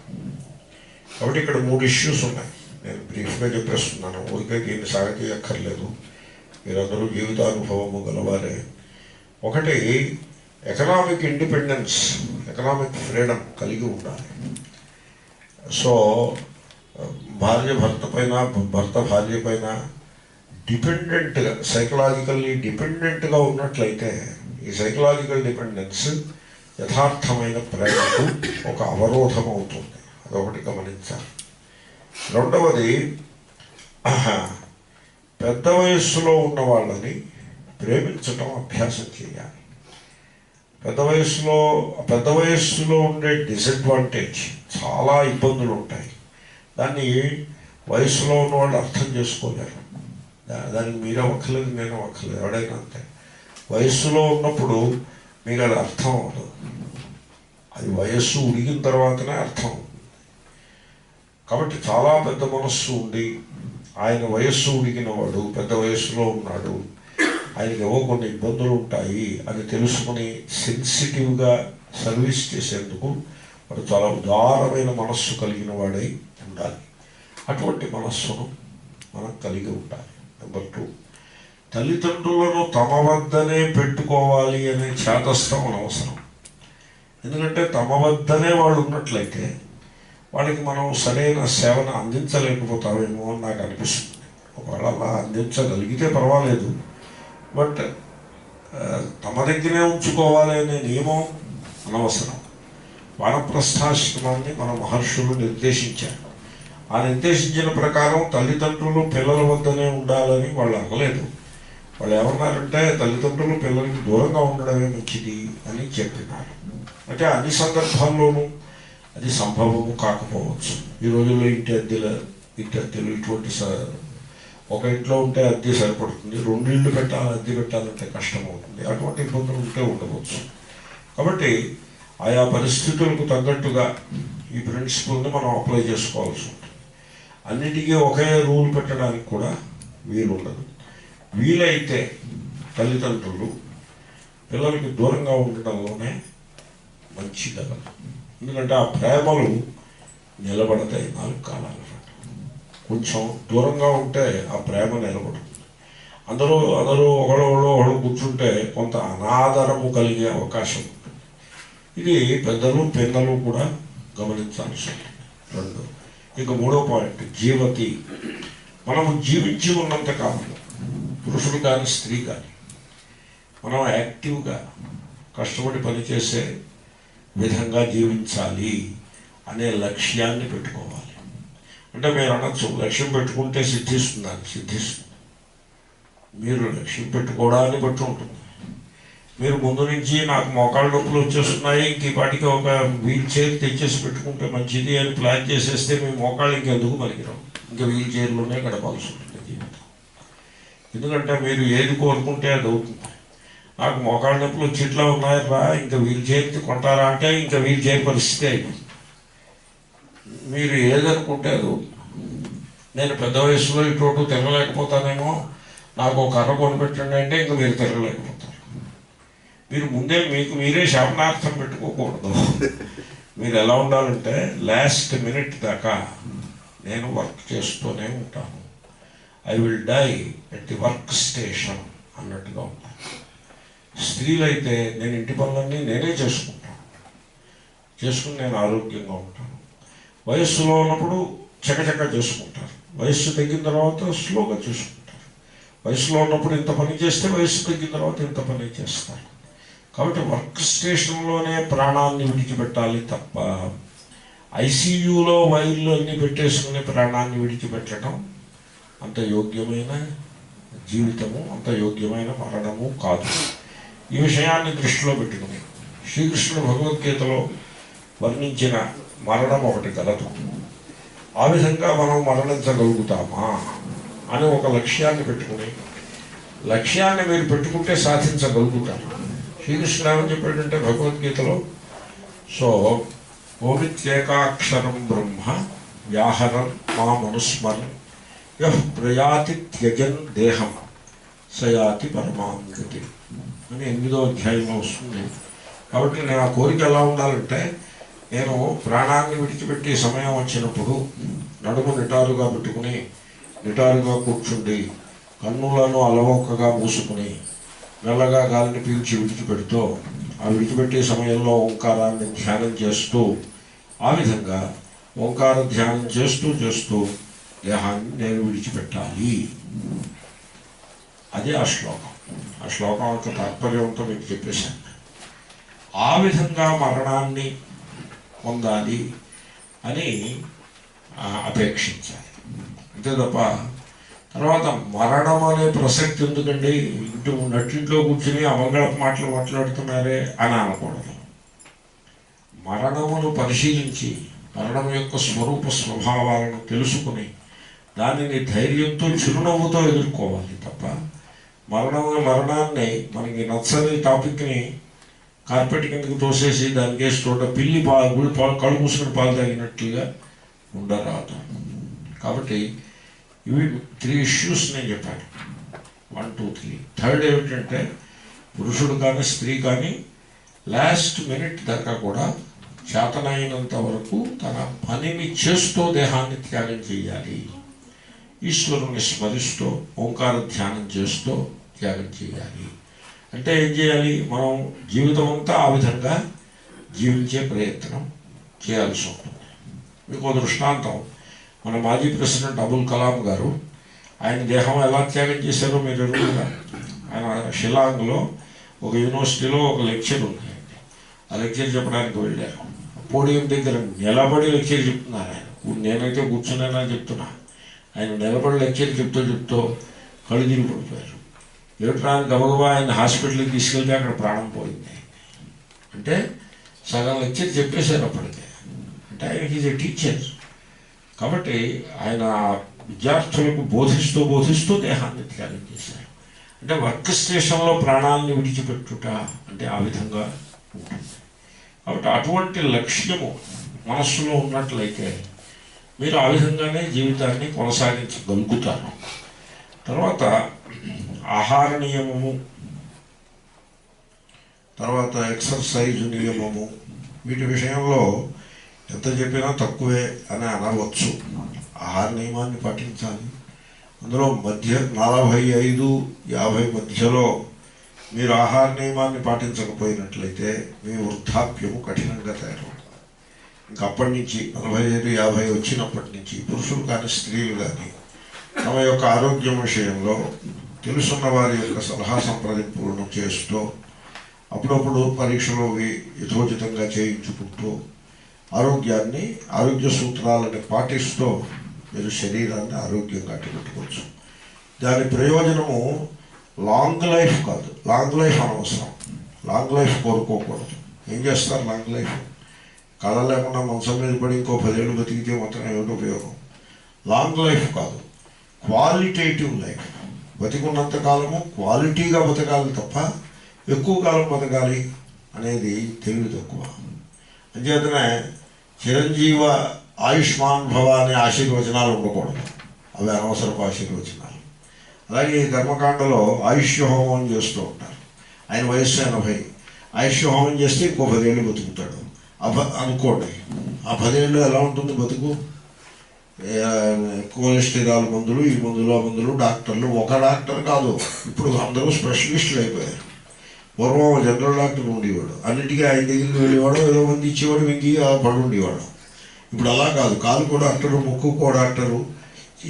కాబట్టి ఇక్కడ 3 ఇష్యూస్ ఉన్నాయి. నేను బ్రీఫ్గా చెప్పేస్తున్నాను, ఊరికే దీన్ని సాగతీయక్కర్లేదు. మీరందరూ జీవితానుభవము గలవారే. ఒకటి, ఎకనామిక్ ఇండిపెండెన్స్, ఎకనామిక్ ఫ్రీడమ్ కలిగి ఉండాలి. సో భార్య భర్త పైన, భర్త భార్య పైన డిపెండెంట్గా, సైకలాజికల్లీ డిపెండెంట్గా ఉన్నట్లయితే ఈ సైకలాజికల్ డిపెండెన్స్ యథార్థమైన ప్రేమకు ఒక అవరోధం అవుతుంది. అదొకటి గమనించాలి. రెండవది, పెద్ద వయస్సులో ఉన్న వాళ్ళని ప్రేమించటం అభ్యాసం చేయాలి. పెద్ద వయస్సులో ఉండే డిసడ్వాంటేజ్, చాలా ఇబ్బందులు ఉంటాయి. దాన్ని వయస్సులో ఉన్న వాళ్ళు అర్థం చేసుకోలేరు. దానికి మీరు అవ్వక్కర్లేదు, నేను అవ్వక్కర్లేదు, ఎవడైనా అంతే. వయస్సులో ఉన్నప్పుడు మీకు అది అర్థం అవ్వదు. అది వయస్సు ఉడిగిన తర్వాతనే అర్థం అవుతుంది. కాబట్టి చాలా పెద్ద మనస్సు ఉండి, ఆయన వయస్సు ఉడిగినవాడు, పెద్ద వయస్సులో ఉన్నాడు, ఆయనకి ఏవో కొన్ని ఇబ్బందులు ఉంటాయి అని తెలుసుకుని సెన్సిటివ్గా సర్వీస్ చేసేందుకు వాడు చాలా ఉదారమైన మనస్సు కలిగిన వాడై ఉండాలి. అటువంటి మనస్సును మనం కలిగి ఉండాలి. నెంబర్ 2, తల్లిదండ్రులను తమ వద్దనే పెట్టుకోవాలి అనే చేతస్థం అనవసరం. ఎందుకంటే తమ వద్దనే వాళ్ళు ఉన్నట్లయితే వాళ్ళకి మనం సరైన సేవను అందించలేకపోతామేమో అని నాకు అనిపిస్తుంది. ఒకవేళ అలా అందించగలిగితే పర్వాలేదు, బట్ తమ దగ్గరే ఉంచుకోవాలి అనే నియమం అనవసరం. వానప్రస్థాశ్రమాన్ని మన మహర్షులు నిర్దేశించారు. ఆ నిర్దేశించిన ప్రకారం తల్లిదండ్రులు పిల్లల వద్దనే ఉండాలని వాళ్ళు అనలేదు. వాళ్ళు ఏమన్నారంటే తల్లిదండ్రులు పిల్లలకి దూరంగా ఉండడమే మంచిది అని చెప్పినారు. అంటే అన్ని సందర్భాల్లోనూ అది సంభవము కాకపోవచ్చు. ఈ రోజుల్లో ఇంటి అద్దెలు ఇటువంటి ఒక ఇంట్లో ఉంటే అద్దె సరిపడుతుంది, 2 ఇళ్ళు అద్దె పెట్టాలంటే కష్టమవుతుంది. అటువంటి ఇబ్బందులు ఉంటే ఉండవచ్చు. కాబట్టి ఆయా పరిస్థితులకు తగ్గట్టుగా ఈ ప్రిన్సిపల్ని మనం అప్లై చేసుకోవాల్సి ఉంటుంది. అన్నిటికీ ఒకే రూల్ పెట్టడానికి కూడా వీలుండదు. వీలైతే తల్లిదండ్రులు పిల్లలకి దూరంగా ఉండడంలోనే మంచిగా, ఎందుకంటే ఆ ప్రేమలు నిలబడతాయి 4 కాలాల పాటు. కొంచెం దూరంగా ఉంటే ఆ ప్రేమ నిలబడుతుంది. అందరూ ఒకళ్ళు కూర్చుంటే కొంత అనాదరము కలిగే అవకాశం ఉంటుంది. ఇది పెద్దలు పిల్లలు కూడా గమనించాల్సి ఉంటుంది. 2, ఇక 3వ పాయింట్, జీవతి. మనము జీవించి ఉన్నంత కాలం, పురుషుడు కానీ స్త్రీ కానీ, మనం యాక్టివ్గా కష్టపడి పనిచేసే విధంగా జీవించాలి అనే లక్ష్యాన్ని పెట్టుకోవాలి. అంటే మీరు అనొచ్చు, లక్ష్యం పెట్టుకుంటే సిద్ధిస్తుంది. మీరు లక్ష్యం పెట్టుకోవడాన్ని బట్టి ఉంటుంది. మీరు ముందు నుంచి నాకు మోకాళ్ళ నొప్పులు వచ్చేస్తున్నాయి, ఇంక ఈ పాటికి ఒక వీల్ చైర్ తెచ్చేసి పెట్టుకుంటే మంచిది అని ప్లాన్ చేసేస్తే మీ మోకాళ్ళు ఇంకెందుకు పనికిరావు. ఇంకా వీల్ చైర్లోనే గడపాల్సి ఉంటుంది జీవితం. ఎందుకంటే మీరు ఏది కోరుకుంటే అది అవుతుంది. నాకు మోకాళ్ళ నొప్పులు వచ్చి ఇట్లా ఉన్నాయరా, ఇంకా వీల్ చైర్ కొంటారా అంటే ఇంకా వీల్ చైర్ పరిస్థితి అయిపోయింది. మీరు ఏదనుకుంటే అది అవుతుంది. నేను పెద్ద వయసులో ఇటు తిరగలేకపోతానేమో, నాకు ఒక కర్ర కొనిపెట్టండి అంటే ఇంకా మీరు తిరగలేకపోతారు. మీరు ముందే మీకు మీరే శాపనార్థం పెట్టుకోకూడదు. మీరు ఎలా ఉండాలంటే లాస్ట్ మినిట్ దాకా నేను వర్క్ చేస్తూనే ఉంటాను, I will die at the work station అన్నట్టుగా ఉంటాను. స్త్రీలైతే నేను ఇంటి పనులన్నీ నేనే చేసుకుని నేను ఆరోగ్యంగా ఉంటాను. వయస్సులో ఉన్నప్పుడు చకచక చేసుకుంటారు, వయస్సు తగ్గిన తర్వాత స్లోగా చేసుకుంటారు. వయసులో ఉన్నప్పుడు ఇంత పని చేస్తే వయస్సు తగ్గిన తర్వాత ఇంత పని చేస్తారు. కాబట్టి వర్క్ స్టేషన్లోనే ప్రాణాన్ని విడిచిపెట్టాలి తప్ప ఐసీయూలో వైర్లు అన్నీ పెట్టేసుకునే ప్రాణాన్ని విడిచిపెట్టడం అంత యోగ్యమైన జీవితము, అంత యోగ్యమైన మరణము కాదు. ఈ విషయాన్ని దృష్టిలో పెట్టుకుని శ్రీకృష్ణుడు భగవద్గీతలో వర్ణించిన మరణం ఒకటి కలదు. ఆ విధంగా మనం మరణించగలుగుతామా అని ఒక లక్ష్యాన్ని పెట్టుకుని, లక్ష్యాన్ని మీరు పెట్టుకుంటే సాధించగలుగుతారు. శ్రీకృష్ణుడు ఏమని చెప్పాడంటే భగవద్గీతలో, సో ఓమిత్యేకాక్షరం బ్రహ్మ వ్యాహరం మా మనుస్మరన్ యః ప్రయాతి త్యజన్ దేహం సయాతి పరమాంగతి అని 8వ అధ్యాయంలో వస్తుంది. కాబట్టి నేను ఆ కోరిక ఎలా ఉండాలంటే, నేను ప్రాణాన్ని విడిచిపెట్టే సమయం వచ్చినప్పుడు నడుము నిటారుగా పెట్టుకుని నిటారుగా కూర్చుండి కన్నులను అలవోకగా మూసుకుని మెల్లగా గాలిని పీల్చి విడిచిపెడుతూ ఆ విడిచిపెట్టే సమయంలో ఓంకారాన్ని ధ్యానం చేస్తూ, ఆ విధంగా ఓంకార ధ్యానం చేస్తూ దేహాన్ని నేను విడిచిపెట్టాలి. అదే ఆ శ్లోకం. ఆ శ్లోకం యొక్క తాత్పర్యంతో మీకు చెప్పేశాను. ఆ విధంగా మరణాన్ని పొందాలి అని అపేక్షించాలి. అంతే తప్ప తర్వాత మరణం అనే ప్రసక్తి ఎందుకండి, నట్టింట్లో కూర్చుని అమంగళపు మాటలు మాట్లాడుతున్నారే అని అనకూడదు. మరణమును పరిశీలించి మరణం యొక్క స్వరూప స్వభావాలను తెలుసుకుని దానిని ధైర్యంతో చిరునవ్వుతో ఎదుర్కోవాలి తప్ప మరణాన్ని మనకి నచ్చని టాపిక్ని కార్పెట్ కిందకి తోసేసి దానికి చోట పిల్లి కళ్ళు మూసుకుని పాలు తాగినట్లుగా ఉండరాదు. కాబట్టి ఇవి 3 ఇష్యూస్ నేను చెప్పాను. 1, 2, 3. థర్డ్ ఏమిటంటే పురుషుడు కానీ స్త్రీ కానీ లాస్ట్ మినిట్ దాకా కూడా చేతనైనంత వరకు తన పనిని చేస్తూ దేహాన్ని త్యాగం చేయాలి. ఈశ్వరుని స్మరిస్తూ ఓంకార ధ్యానం చేస్తూ త్యాగం చేయాలి. అంటే ఏం చేయాలి, మనం జీవితం అంతా ఆ విధంగా జీవించే ప్రయత్నం చేయాల్సి ఉంటుంది. మీకు దృష్టాంతం, మన మాజీ ప్రెసిడెంట్ అబుల్ కలాం గారు ఆయన దేహం ఎలా త్యాగం చేశారో మీరు ఎరుగుగా. ఆయన షిలాంగ్లో ఒక యూనివర్సిటీలో ఒక లెక్చర్ ఉంది. ఆ లెక్చర్ చెప్పడానికి వెళ్ళారు. పోడియం దగ్గర నిలబడి లెక్చర్ చెప్తున్నారు ఆయన. నేనైతే కూర్చునేనా చెప్తున్నా, ఆయన నిలబడి లెక్చర్ చెప్తూ కళ్ళు తిరిగి పడిపోయారు. ఏమిట్రాని గబగబా ఆయన హాస్పిటల్కి తీసుకెళ్తే అక్కడ ప్రాణం పోయింది. అంటే సగం లెక్చర్ చెప్పేశారు అప్పటికే. అంటే ఆయన ఈజ్ ఎ టీచర్ కాబట్టి ఆయన విద్యార్థులకు బోధిస్తూ దేహాన్ని త్యాగం చేశారు. అంటే వర్క్ స్టేషన్లో ప్రాణాన్ని విడిచిపెట్టుట అంటే ఆ విధంగా ఉంటుంది. కాబట్టి అటువంటి లక్ష్యము మనస్సులో ఉన్నట్లయితే మీరు ఆ విధంగానే జీవితాన్ని కొనసాగించగలుగుతారు. తర్వాత ఆహార నియమము, తర్వాత ఎక్సర్సైజ్ నియమము, వీటి విషయంలో ఎంత చెప్పినా తక్కువే అని అనవచ్చు. ఆహార నియమాన్ని పాటించాలి. అందులో మధ్య 45-50 మధ్యలో మీరు ఆహార నియమాన్ని పాటించకపోయినట్లయితే మీ వృద్ధాప్యము కఠినంగా తయారవుతుంది. ఇంకా అప్పటి నుంచి 45-50 వచ్చినప్పటి నుంచి పురుషులు కానీ స్త్రీలు కానీ తమ యొక్క ఆరోగ్యం విషయంలో తెలుసున్న వారి యొక్క సలహా సంప్రదింపులను చేస్తూ అప్పుడప్పుడు పరీక్షలు యథోచితంగా చేయించుకుంటూ ఆరోగ్య సూత్రాలను పాటిస్తూ మీరు శరీరాన్ని ఆరోగ్యంగా అట్టుపెట్టుకోవచ్చు. దాని ప్రయోజనము లాంగ్ లైఫ్ కాదు. లాంగ్ లైఫ్ అనవసరం. లాంగ్ లైఫ్ కోరుకోకూడదు. ఏం చేస్తారు లాంగ్ లైఫ్? కళ లేకుండా మంచం మీద పడి ఇంకో 10 ఏళ్ళు బతికితే మొత్తం ఏమిటి ఉపయోగం? లాంగ్ లైఫ్ కాదు, క్వాలిటేటివ్ లైఫ్. బతికున్నంత కాలము క్వాలిటీగా బతకాలి తప్ప ఎక్కువ కాలం బతకాలి అనేది తెలివి తక్కువ. అంచేతనే చిరంజీవ ఆయుష్మాన్ భవ అనే ఆశీర్వచనాలు ఉండకూడదు. అవి అనవసరపు ఆశీర్వచనాలు. అలాగే ఈ కర్మకాండలో ఆయుష్య హోమం చేస్తూ ఉంటారు. ఆయన వయస్సు 80. ఆయుష్య హోమం చేస్తే ఇంకో 10 ఏళ్ళు బతుకుతాడు అనుకోండి. ఆ 10 ఏళ్ళు ఎలా ఉంటుంది బతుకు? కొలెస్ట్రాల్ మందులు, ఈ మందులు, ఆ మందులు, డాక్టర్లు. ఒక డాక్టర్ కాదు, ఇప్పుడు అందరూ స్పెషలిస్టులు అయిపోయారు. పూర్వం జనరల్ డాక్టర్ ఉండేవాడు, అన్నిటికీ ఆయన దగ్గరికి వెళ్ళేవాడు, ఏదో మంది ఇచ్చేవాడు, వెంగి పడు ఉండేవాడు. ఇప్పుడు అలా కాదు. కాలు కూడా డాక్టరు, ముక్కు కూడా డాక్టరు,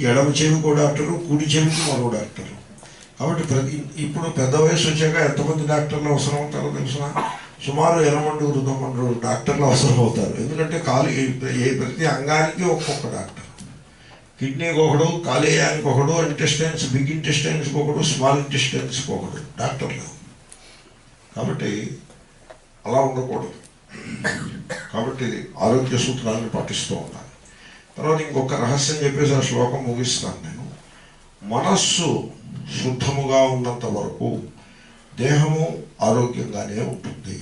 ఎడమ చెవి కూడా డాక్టరు, కుడి చెవికి మరో డాక్టరు. కాబట్టి ఇప్పుడు పెద్ద వయసు వచ్చాక ఎంతమంది డాక్టర్లు అవసరం అవుతారో తెలిసిన సుమారు 20-90 డాక్టర్లు అవసరం అవుతారు. ఎందుకంటే ప్రతి అంగానికి ఒక్కొక్క డాక్టర్. కిడ్నీకి ఒకడు, కాలేయానికి ఒకడు, ఇంటెస్టైన్స్, బిగ్ ఇంటెస్టైన్స్కి ఒకడు, స్మాల్ ఇంటెస్టైన్స్కి ఒకడు డాక్టర్లు. కాబట్టి అలా ఉండకూడదు. కాబట్టి ఆరోగ్య సూత్రాలను పాటిస్తూ ఉండాలి. తర్వాత ఇంకొక రహస్యం చెప్పేసి ఆ శ్లోకం ముగిస్తాను నేను. మనస్సు శుద్ధముగా ఉన్నంత వరకు దేహము ఆరోగ్యంగానే ఉంటుంది.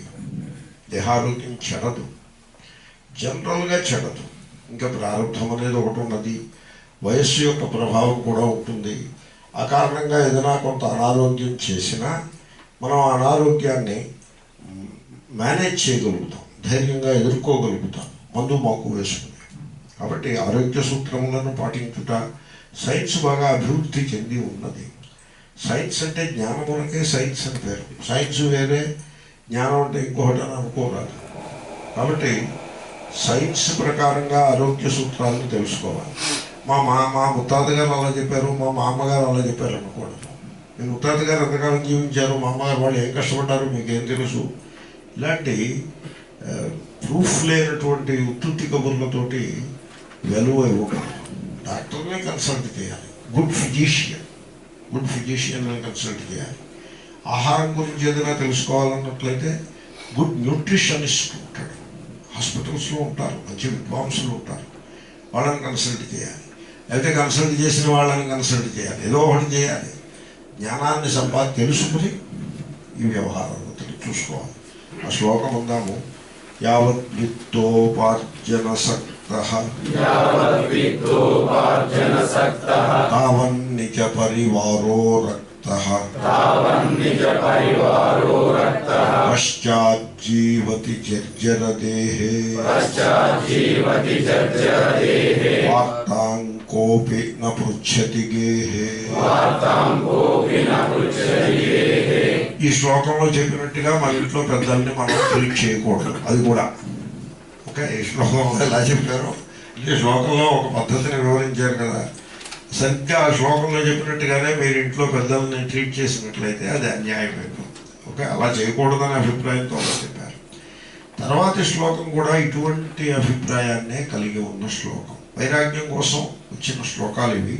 దేహారోగ్యం చెడదు, జనరల్గా చెడదు. ఇంకా ప్రారంభం అనేది ఒకటి ఉన్నది, వయస్సు యొక్క ప్రభావం కూడా ఉంటుంది. ఆ కారణంగా ఏదైనా కొంత అనారోగ్యం చేసినా మనం అనారోగ్యాన్ని మేనేజ్ చేయగలుగుతాం, ధైర్యంగా ఎదుర్కోగలుగుతాం మందు మాకు వేసుకుని. కాబట్టి ఆరోగ్య సూత్రములను పాటించుట సైన్స్ బాగా అభివృద్ధి చెంది ఉన్నది. సైన్స్ అంటే జ్ఞానమునకే సైన్స్ అని పేరు. సైన్స్ వేరే, జ్ఞానం అంటే ఇంకొకటి అని అనుకోరాదు. కాబట్టి సైన్స్ ప్రకారంగా ఆరోగ్య సూత్రాలను తెలుసుకోవాలి. మా ముత్తాత గారు అలా చెప్పారు, మా మామగారు అలా చెప్పారు అనకూడదు. మీ ముత్తాత గారు ఎంతకాలం జీవించారు, మా అమ్మగారు వాళ్ళు ఏం కష్టపడ్డారు మీకేం తెలుసు. ఇలాంటి ప్రూఫ్ లేనటువంటి ఉత్తుత్తి కబుర్లతోటి వెలువ ఇవ్వకూడదు. డాక్టర్నే కన్సల్ట్ చేయాలి, గుడ్ ఫిజిషియన్ని కన్సల్ట్ చేయాలి. ఆహారం గురించి ఏదైనా తెలుసుకోవాలన్నట్లయితే గుడ్ న్యూట్రిషనిస్ట్ ఉంటాడు, హాస్పిటల్స్లో ఉంటారు, మంచి విద్వాంసులు ఉంటారు, వాళ్ళని కన్సల్ట్ చేయాలి. అయితే కన్సల్ట్ చేసిన వాళ్ళని కన్సల్ట్ చేయాలి, ఏదో ఒకటి చేయాలి. జ్ఞానాన్ని తెలుసుకుని ఈ వ్యవహారాలు చూసుకోవాలి. ఆ శ్లోకం ఉందాము. యావత్ విత్తోపార్జన సక్తః తావన్నిజ పరివారో రక్తః పశ్చాజ్జీవతి జర్జర దేహే వార్తాం కోపి న పృచ్ఛతి గేహే. ఈ శ్లోకంలో చెప్పినట్టుగా మన ఇంట్లో పెద్దల్ని మనం ట్రీట్ చేయకూడదు. అది కూడా ఓకే. ఈ శ్లోకంలో ఎలా చెప్పారో ఈ శ్లోకంలో ఒక పద్ధతిని వివరించారు కదా, సరిగ్గా ఆ శ్లోకంలో చెప్పినట్టుగానే మీరు ఇంట్లో పెద్దల్ని ట్రీట్ చేసినట్లయితే అది అన్యాయం అయిపోతుంది. ఓకే, అలా చేయకూడదనే అభిప్రాయంతో చెప్పారు. తర్వాతి శ్లోకం కూడా ఇటువంటి అభిప్రాయాన్నే కలిగి ఉన్న శ్లోకం. వైరాగ్యం కోసం వచ్చిన శ్లోకాలు ఇవి.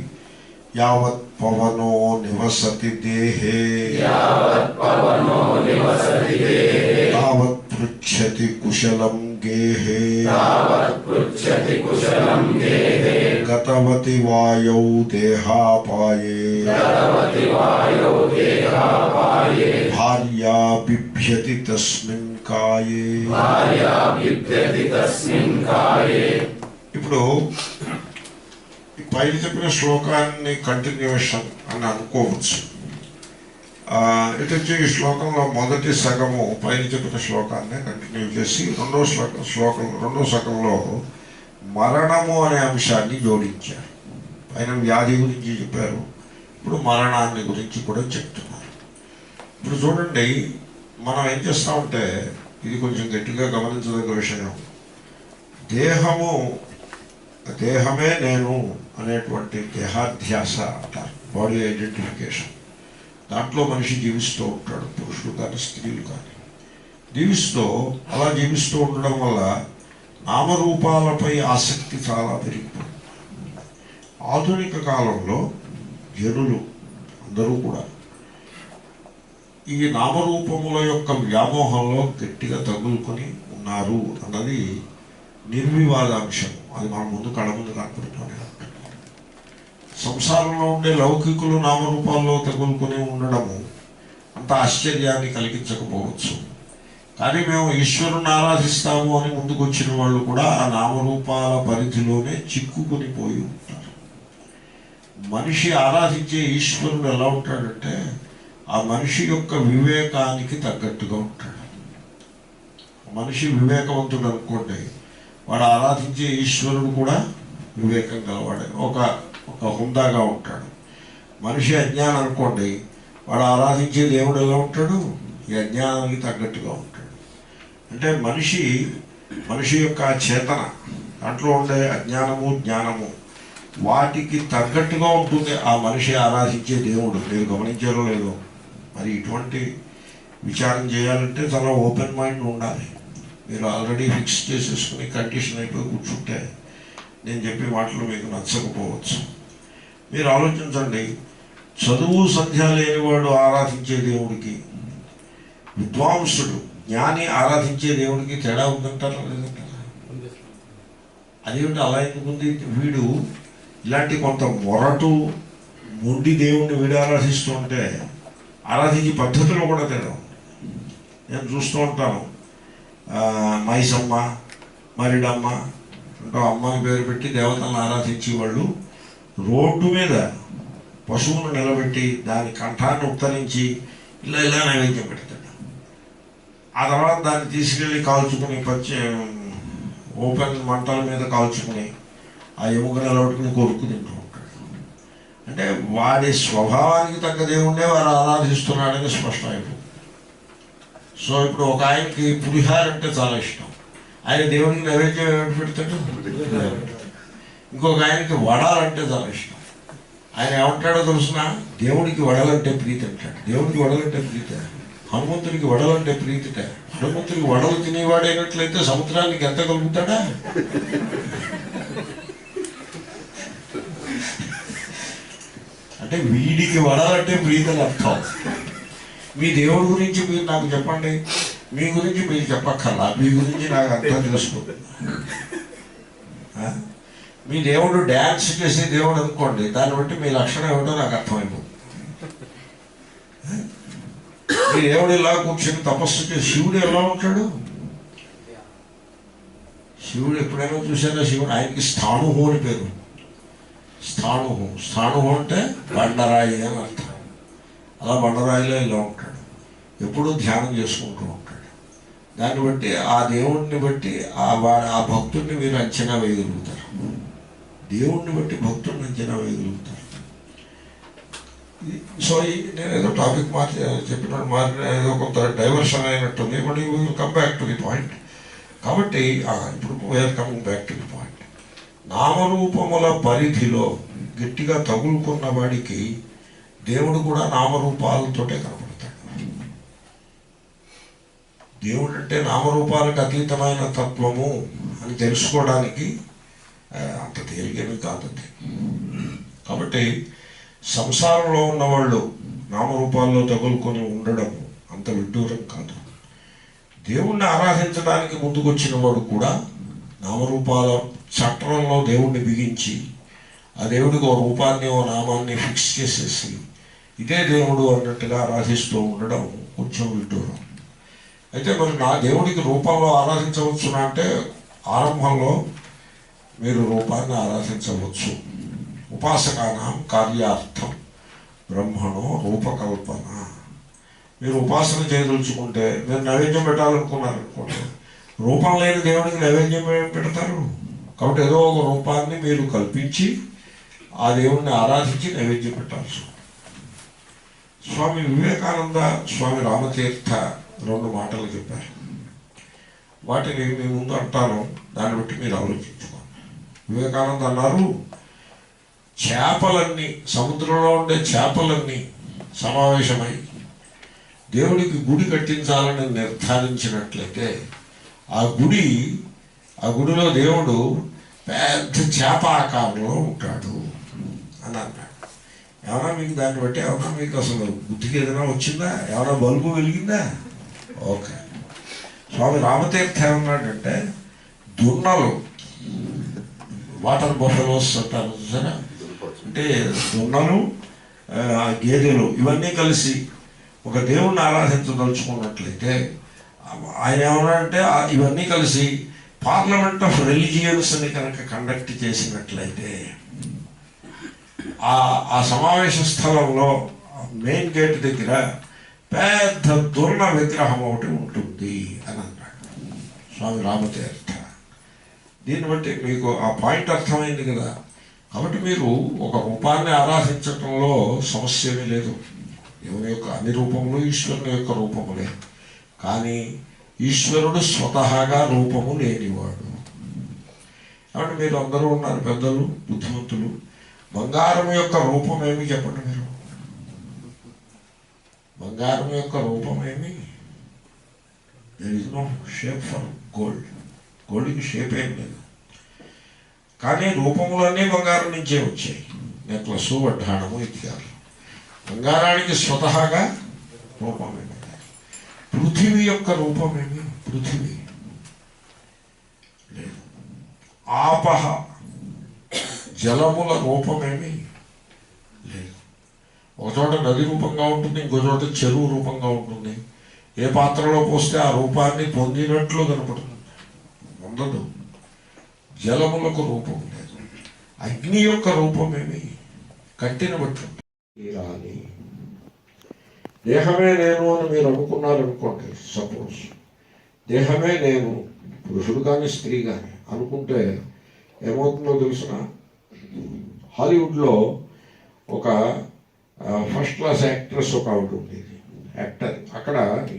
యావత్ పవనో నివసతి దేహే తావత్ పృచ్ఛతి కుశలం గేహే గతవతి వాయౌ దేహాపాయే భార్యా బిభ్యతి తస్మిన్ కాయే. ఇప్పుడు పైన చెప్పిన శ్లోకాన్ని కంటిన్యూషన్ అని అనుకోవచ్చు. ఇటు వచ్చి ఈ శ్లోకంలో మొదటి సగము పైన చెప్పిన శ్లోకాన్ని కంటిన్యూ చేసి రెండో సగంలో మరణము అనే అంశాన్ని జోడించారు. పైన వ్యాధి గురించి చెప్పారు, ఇప్పుడు మరణాన్ని గురించి కూడా చెప్తున్నారు. ఇప్పుడు చూడండి, మనం ఏం చేస్తామంటే ఇది కొంచెం గట్టిగా గమనించదగ్గ విషయం. దేహమే నేను అనేటువంటి దేహాధ్యాస అంటారు, బాడీ ఐడెంటిఫికేషన్. దాంట్లో మనిషి జీవిస్తూ ఉంటాడు, పురుషులు కానీ స్త్రీలు కానీ అలా జీవిస్తూ ఉండడం వల్ల నామరూపాలపై ఆసక్తి చాలా పెరిగిపోతుంది. ఆధునిక కాలంలో జనులు అందరూ కూడా ఈ నామరూపముల యొక్క వ్యామోహంలో గట్టిగా తగులుకొని ఉన్నారు అన్నది నిర్వివాదాంశం. అది మన ముందు కళ్ళ ముందు కనపడుతూనే ఉంటుంది. సంసారంలో ఉండే లౌకికులు నామరూపాల్లో తగులుకొని ఉండడము అంత ఆశ్చర్యాన్ని కలిగించకపోవచ్చు. కానీ మేము ఈశ్వరుని ఆరాధిస్తాము అని ముందుకు వచ్చిన వాళ్ళు కూడా ఆ నామరూపాల పరిధిలోనే చిక్కుకుని పోయి ఉంటారు. మనిషి ఆరాధించే ఈశ్వరుడు ఎలా ఉంటాడంటే ఆ మనిషి యొక్క వివేకానికి తగ్గట్టుగా ఉంటాడు. మనిషి వివేకవంతుడు అనుకోండి, వాడు ఆరాధించే ఈశ్వరుడు కూడా వివేకం గలవాడే, ఒక హుందాగా ఉంటాడు. మనిషి అజ్ఞానం అనుకోండి, వాడు ఆరాధించే దేవుడు ఎలా ఉంటాడు, ఈ అజ్ఞానానికి తగ్గట్టుగా ఉంటాడు. అంటే మనిషి యొక్క చేతన, దాంట్లో ఉండే అజ్ఞానము జ్ఞానము వాటికి తగ్గట్టుగా ఉంటుంది ఆ మనిషి ఆరాధించే దేవుడు. మీరు గమనించారో లేదో, మరి ఇటువంటి విచారం చేయాలంటే చాలా ఓపెన్ మైండ్ ఉండాలి. మీరు ఆల్రెడీ ఫిక్స్ చేసేసుకుని కండిషన్ అయిపోయి కూర్చుంటే నేను చెప్పే మాటలు మీకు నచ్చకపోవచ్చు. మీరు ఆలోచించండి, చదువు సంధ్య లేనివాడు ఆరాధించే దేవుడికి, విద్వాంసుడు జ్ఞాని ఆరాధించే దేవుడికి తేడా ఉందంటారా లేదంటారా? అదేమిటి అలా ఎందుకుంది? వీడు ఇలాంటి కొంత మొరటు మొండి దేవుణ్ణి వీడు ఆరాధిస్తుంటే ఆరాధించే పద్ధతిలో కూడా తేడా ఉంది. నేను చూస్తూ ఉంటాను, మైసమ్మ మరిడమ్మ అంటూ అమ్మని పేరు పెట్టి దేవతలను ఆరాధించే వాళ్ళు రోడ్డు మీద పశువును నిలబెట్టి దాని కంఠాన్ని ఉత్తరించి ఇలా నైవేద్యం పెడతాడు. ఆ తర్వాత దాన్ని తీసుకెళ్ళి కాల్చుకుని ఓపెన్ మంటల మీద కాల్చుకుని ఆ ఎముక నిలబెట్టుకుని కొరుకు తింటూ ఉంటాడు. అంటే వాడి స్వభావానికి తగ్గ దేవుణ్ణే వారు ఆరాధిస్తున్నాడని స్పష్టమైపోతుంది. సో ఇప్పుడు ఒక ఆయనకి పులిహార అంటే చాలా ఇష్టం, ఆయన దేవుడికి నైవేద్యం ఏమిటి పెడతాడు? ఇంకొక ఆయనకి వడాలంటే చాలా ఇష్టం, ఆయన ఏమంటాడో తెలుసిన, దేవుడికి వడలంటే ప్రీతి అంటాడు. దేవుడికి వడలంటే ప్రీతి, హనుమంతుడికి వడలంటే ప్రీతిట. హనుమంతుడికి వడలు తినేవాడైనట్లయితే సముద్రానికి ఎంత కలుగుతాడా? అంటే వీడికి వడలంటే ప్రీతి అర్థం. మీ దేవుడి గురించి మీరు నాకు చెప్పండి, మీ గురించి మీరు చెప్పక్కర్లా, మీ గురించి నాకు అర్థం తెలుసుకుంటుంది. మీ దేవుడు డ్యాన్స్ చేసే దేవుడు అనుకోండి, దాన్ని బట్టి మీ లక్షణం ఏమిటో నాకు అర్థమైపోతుంది. మీ దేవుడు ఇలా కూర్చొని తపస్సు చేసి, శివుడు ఎలా ఉంటాడు? శివుడు ఎప్పుడైనా చూసారా? శివుడు, ఆయనకి స్థాణుహు అని పేరు. స్థాణుహు, స్థాణుహు అంటే బండరాయి అని అర్థం. అలా బండరాయిలో ఇలా ఉంటాడు, ఎప్పుడూ ధ్యానం చేసుకుంటూ ఉంటాడు. దాన్ని బట్టి ఆ దేవుడిని బట్టి ఆ భక్తుడిని మీరు అంచనా వేయగలుగుతారు. దేవుణ్ణి బట్టి భక్తుడిని అంచనా వేయగలుగుతారు. సో నేను ఏదో టాపిక్ చెప్పినట్టు ఏదో కొంత డైవర్షన్ అయినట్టుంది, but you will come back to the point. కాబట్టి ఇప్పుడు we are coming back to the point. నామరూపముల పరిధిలో గట్టిగా తగులుకున్న వాడికి దేవుడు కూడా నామరూపాలతోటే కనపడతాడు. దేవుడు అంటే నామరూపాలకు అతీతమైన తత్వము అని తెలుసుకోవడానికి అంత తేలికని కాదు. కాబట్టి సంసారంలో ఉన్నవాళ్ళు నామరూపాల్లో తగులుకొని ఉండడం అంత విడ్డూరం కాదు. దేవుణ్ణి ఆరాధించడానికి ముందుకొచ్చిన వాడు కూడా నామరూపాల చట్రంలో దేవుణ్ణి బిగించి ఆ దేవుడికి ఓ రూపాన్ని ఓ నామాన్ని ఫిక్స్ చేసేసి ఇదే దేవుడు అన్నట్టుగా ఆరాధిస్తూ ఉండడం కొంచెం విడ్డూరం. అయితే మరి నా దేవుడికి రూపంలో ఆరాధించవచ్చునా అంటే, ఆరంభంలో మీరు రూపాన్ని ఆరాధించవచ్చు. ఉపాసకానాం కార్యార్థం బ్రహ్మణో రూపకల్పన. మీరు ఉపాసన చేయదలుచుకుంటే, మీరు నైవేద్యం పెట్టాలనుకున్నారనుకోండి, రూపం లేని దేవుడికి నైవేద్యం పెడతారు. కాబట్టి ఏదో ఒక రూపాన్ని మీరు కల్పించి ఆ దేవుణ్ణి ఆరాధించి నైవేద్యం పెట్టాల్సి. స్వామి వివేకానంద, స్వామి రామతీర్థ రెండు మాటలు చెప్పారు. వాటిని మీ ముందు అంటాను, దాన్ని బట్టి మీరు ఆలోచించుకోండి. వివేకానంద అన్నారు, చేపలన్నీ, సముద్రంలో ఉండే చేపలన్నీ సమావేశమై దేవుడికి గుడి కట్టించాలని నిర్ధారించినట్లయితే ఆ గుడిలో దేవుడు పెద్ద చేప ఆకారంలో ఉంటాడు అని అన్నాడు. ఏమన్నా మీకు దాన్ని బట్టి ఏమన్నా మీకు అసలు బుద్ధికి ఏదైనా వచ్చిందా? ఏమన్నా బల్బు వెలిగిందా? ఓకే. స్వామి రామతీర్థ ఏమన్నాడంటే, దున్నలు, వాటర్ బఫెలోస్ అంటారు చూసారా, అంటే దున్నలు, గేదెలు ఇవన్నీ కలిసి ఒక దేవుణ్ణి ఆరాధించదలుచుకున్నట్లయితే ఆయన ఏమన్నాడంటే, ఇవన్నీ కలిసి పార్లమెంట్ ఆఫ్ రిలీజియన్స్ని కనుక కండక్ట్ చేసినట్లయితే ఆ సమావేశ స్థలంలో మెయిన్ గేట్ దగ్గర పెద్ద దుర్ణ విగ్రహం ఒకటి ఉంటుంది అని అన్నాడు స్వామి రామతీర్థ. దీన్ని బట్టి మీకు ఆ పాయింట్ అర్థమైంది కదా. కాబట్టి మీరు ఒక రూపాన్ని ఆరాధించటంలో సమస్య ఏమీ లేదు. దేవుని యొక్క అన్ని రూపములు ఈశ్వరుని యొక్క రూపములే. కానీ ఈశ్వరుడు స్వతహాగా రూపము లేనివాడు. కాబట్టి మీరు అందరూ ఉన్నారు పెద్దలు, బుద్ధిమంతులు. బంగారం యొక్క రూపం ఏమి చెప్పండి మీరు? బంగారం యొక్క రూపం ఏమి? There is no shape for gold. గోల్డ్కి షేప్ ఏం లేదు. కానీ రూపములన్నీ బంగారం నుంచే వచ్చాయి. నెక్లెస్, వడ్డాణము ఇత్యాది. బంగారానికి స్వతహాగా రూపమేమి? పృథివీ యొక్క రూపమేమి? పృథివీ లేదు. ఆపహ, జలముల రూపమేమి లేదు. ఒక చోట నది రూపంగా ఉంటుంది, ఇంకో చోట చెరువు రూపంగా ఉంటుంది. ఏ పాత్రలో పోస్తే ఆ రూపాన్ని పొందినట్లు కనపడుతుంది, ఉండదు. జలములకు రూపం లేదు. అగ్ని యొక్క రూపమేమి? కట్టిన బట్టి. దేహమే నేను అని మీరు అనుకున్నారనుకోండి, సపోజ్ దేహమే నేను, పురుషుడు కానీ స్త్రీ కానీ అనుకుంటే ఏమవుతుందో తెలిసిన, హాలీవుడ్లో ఒక ఫస్ట్ క్లాస్ యాక్ట్రెస్ ఒక ఆవిడ ఉండేది, యాక్టర్. అక్కడ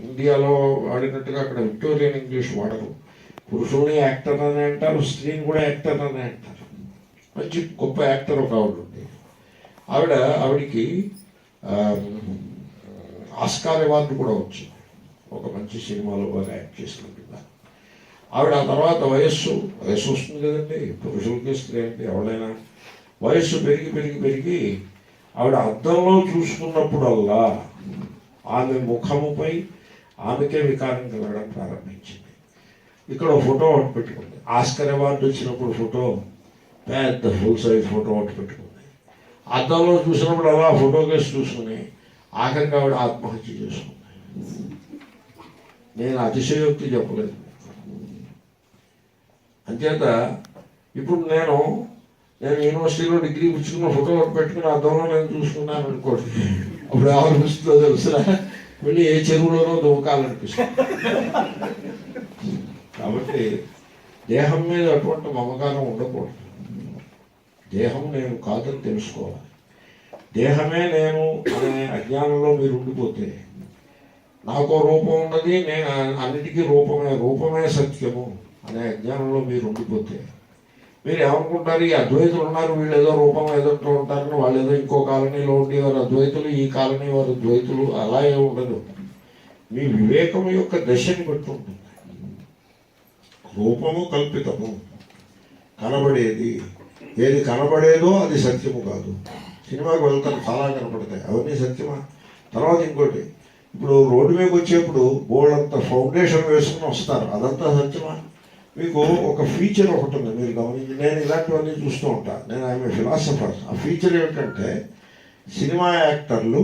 ఇండియాలో వాడినట్టుగా అక్కడ విక్టోరియన్ ఇంగ్లీష్ వాడరు. పురుషుల్ని యాక్టర్ అని అంటారు, స్త్రీని కూడా యాక్టర్ అని అంటారు. మంచి గొప్ప యాక్టర్ ఒక ఆవిడ ఉండేది. ఆవిడికి ఆస్కార్ అవార్డు కూడా వచ్చింది, ఒక మంచి సినిమాలో బాగా యాక్ట్ చేసినట్టుగా. ఆవిడ ఆ తర్వాత వయస్సు వస్తుంది కదండి, పురుషులకి స్త్రీలకి ఎవరైనా వయస్సు పెరిగి ఆవిడ అద్దంలో చూసుకున్నప్పుడల్లా ఆమె ముఖముపై ఆమెకే వికారం కలగడం ప్రారంభించింది. ఇక్కడ ఫోటో ఒకటి పెట్టుకుంది, ఆస్కర్ అవార్డు వచ్చినప్పుడు ఫోటో, పెద్ద ఫుల్ సైజ్ ఫోటో ఒకటి పెట్టుకుంది. అద్దంలో చూసినప్పుడు అలా ఫోటో కేసు చూసుకుని ఆఖరికి ఆవిడ ఆత్మహత్య చేసుకుంది. నేను అతిశయోక్తి చెప్పలేదు. అంచేత ఇప్పుడు నేను యూనివర్సిటీలో డిగ్రీ పుచ్చుకున్న ఫోటో పెట్టుకుని అద్దంలో నేను చూసుకున్నాను అనుకోండి, అప్పుడు ఏమనిపిస్తుందో తెలుసురా, వెళ్ళి ఏ చెరువులోనో దూకాలనిపిస్తుంది. కాబట్టి దేహం మీద అటువంటి మమకారం ఉండకూడదు. దేహం నేను కాదని తెలుసుకోవాలి. దేహమే నేను అనే అజ్ఞానంలో మీరు ఉండిపోతే, నాకు రూపం ఉన్నది, నేను అన్నిటికీ రూపమే సత్యము అనే అజ్ఞానంలో మీరు ఉండిపోతే మీరు ఏమనుకుంటారు, ఈ అద్వైతులు ఉన్నారు, వీళ్ళు ఏదో రూపం ఎదుర్కొంటూ ఉంటారని, వాళ్ళు ఏదో ఇంకో కాలనీలో ఉండేవారు అద్వైతులు, ఈ కాలనీ వారు ద్వైతులు, అలా ఏ ఉండదు. మీ వివేకం యొక్క దశని బట్టి ఉంటుంది. రూపము కల్పితము, కనబడేది ఏది కనబడేదో అది సత్యము కాదు. సినిమాకి వెళ్తాను, చాలా కనపడతాయి, అవన్నీ సత్యమా? తర్వాత ఇంకోటి, ఇప్పుడు రోడ్డు మీదకి వచ్చేప్పుడు బోళ్ళంత ఫౌండేషన్ వేసుకుని వస్తారు, అదంతా సత్యమా? మీకు ఒక ఫీచర్ ఒకటి ఉంది, మీరు గమనించి, నేను ఇలాంటివన్నీ చూస్తూ ఉంటాను, నేను ఐఎమ్ ఏ ఫిలాసఫర్. ఆ ఫీచర్ ఏమిటంటే, సినిమా యాక్టర్లు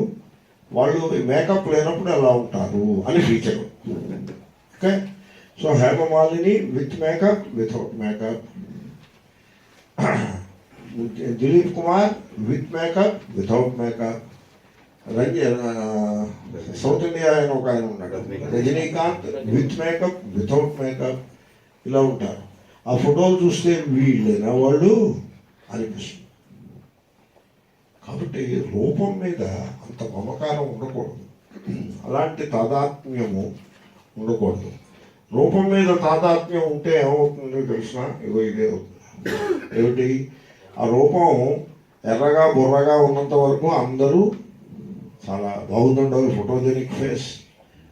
వాళ్ళు మేకప్ లేనప్పుడు ఎలా ఉంటారు అని feature. Okay, so Hema Malini with makeup, without makeup. Dilip Kumar with makeup, without makeup. South India ఆయన ఒక ఆయన ఉన్నాడు, Rajinikanth with makeup, without makeup, ఇలా ఉంటారు. ఆ ఫోటోలు చూస్తే వీళ్ళేనా వాళ్ళు అనిపిస్తుంది. కాబట్టి రూపం మీద అంత మమకారం ఉండకూడదు, అలాంటి తాదాత్మ్యము ఉండకూడదు. రూపం మీద తాదాత్మ్యం ఉంటే ఏమవుతుందో తెలిసిన, ఇగో ఇదే అవుతుంది. ఏమిటి? ఆ రూపం ఎర్రగా బుర్రగా ఉన్నంత వరకు అందరూ చాలా బాగుందండి, ఫోటోజెనిక్ ఫేస్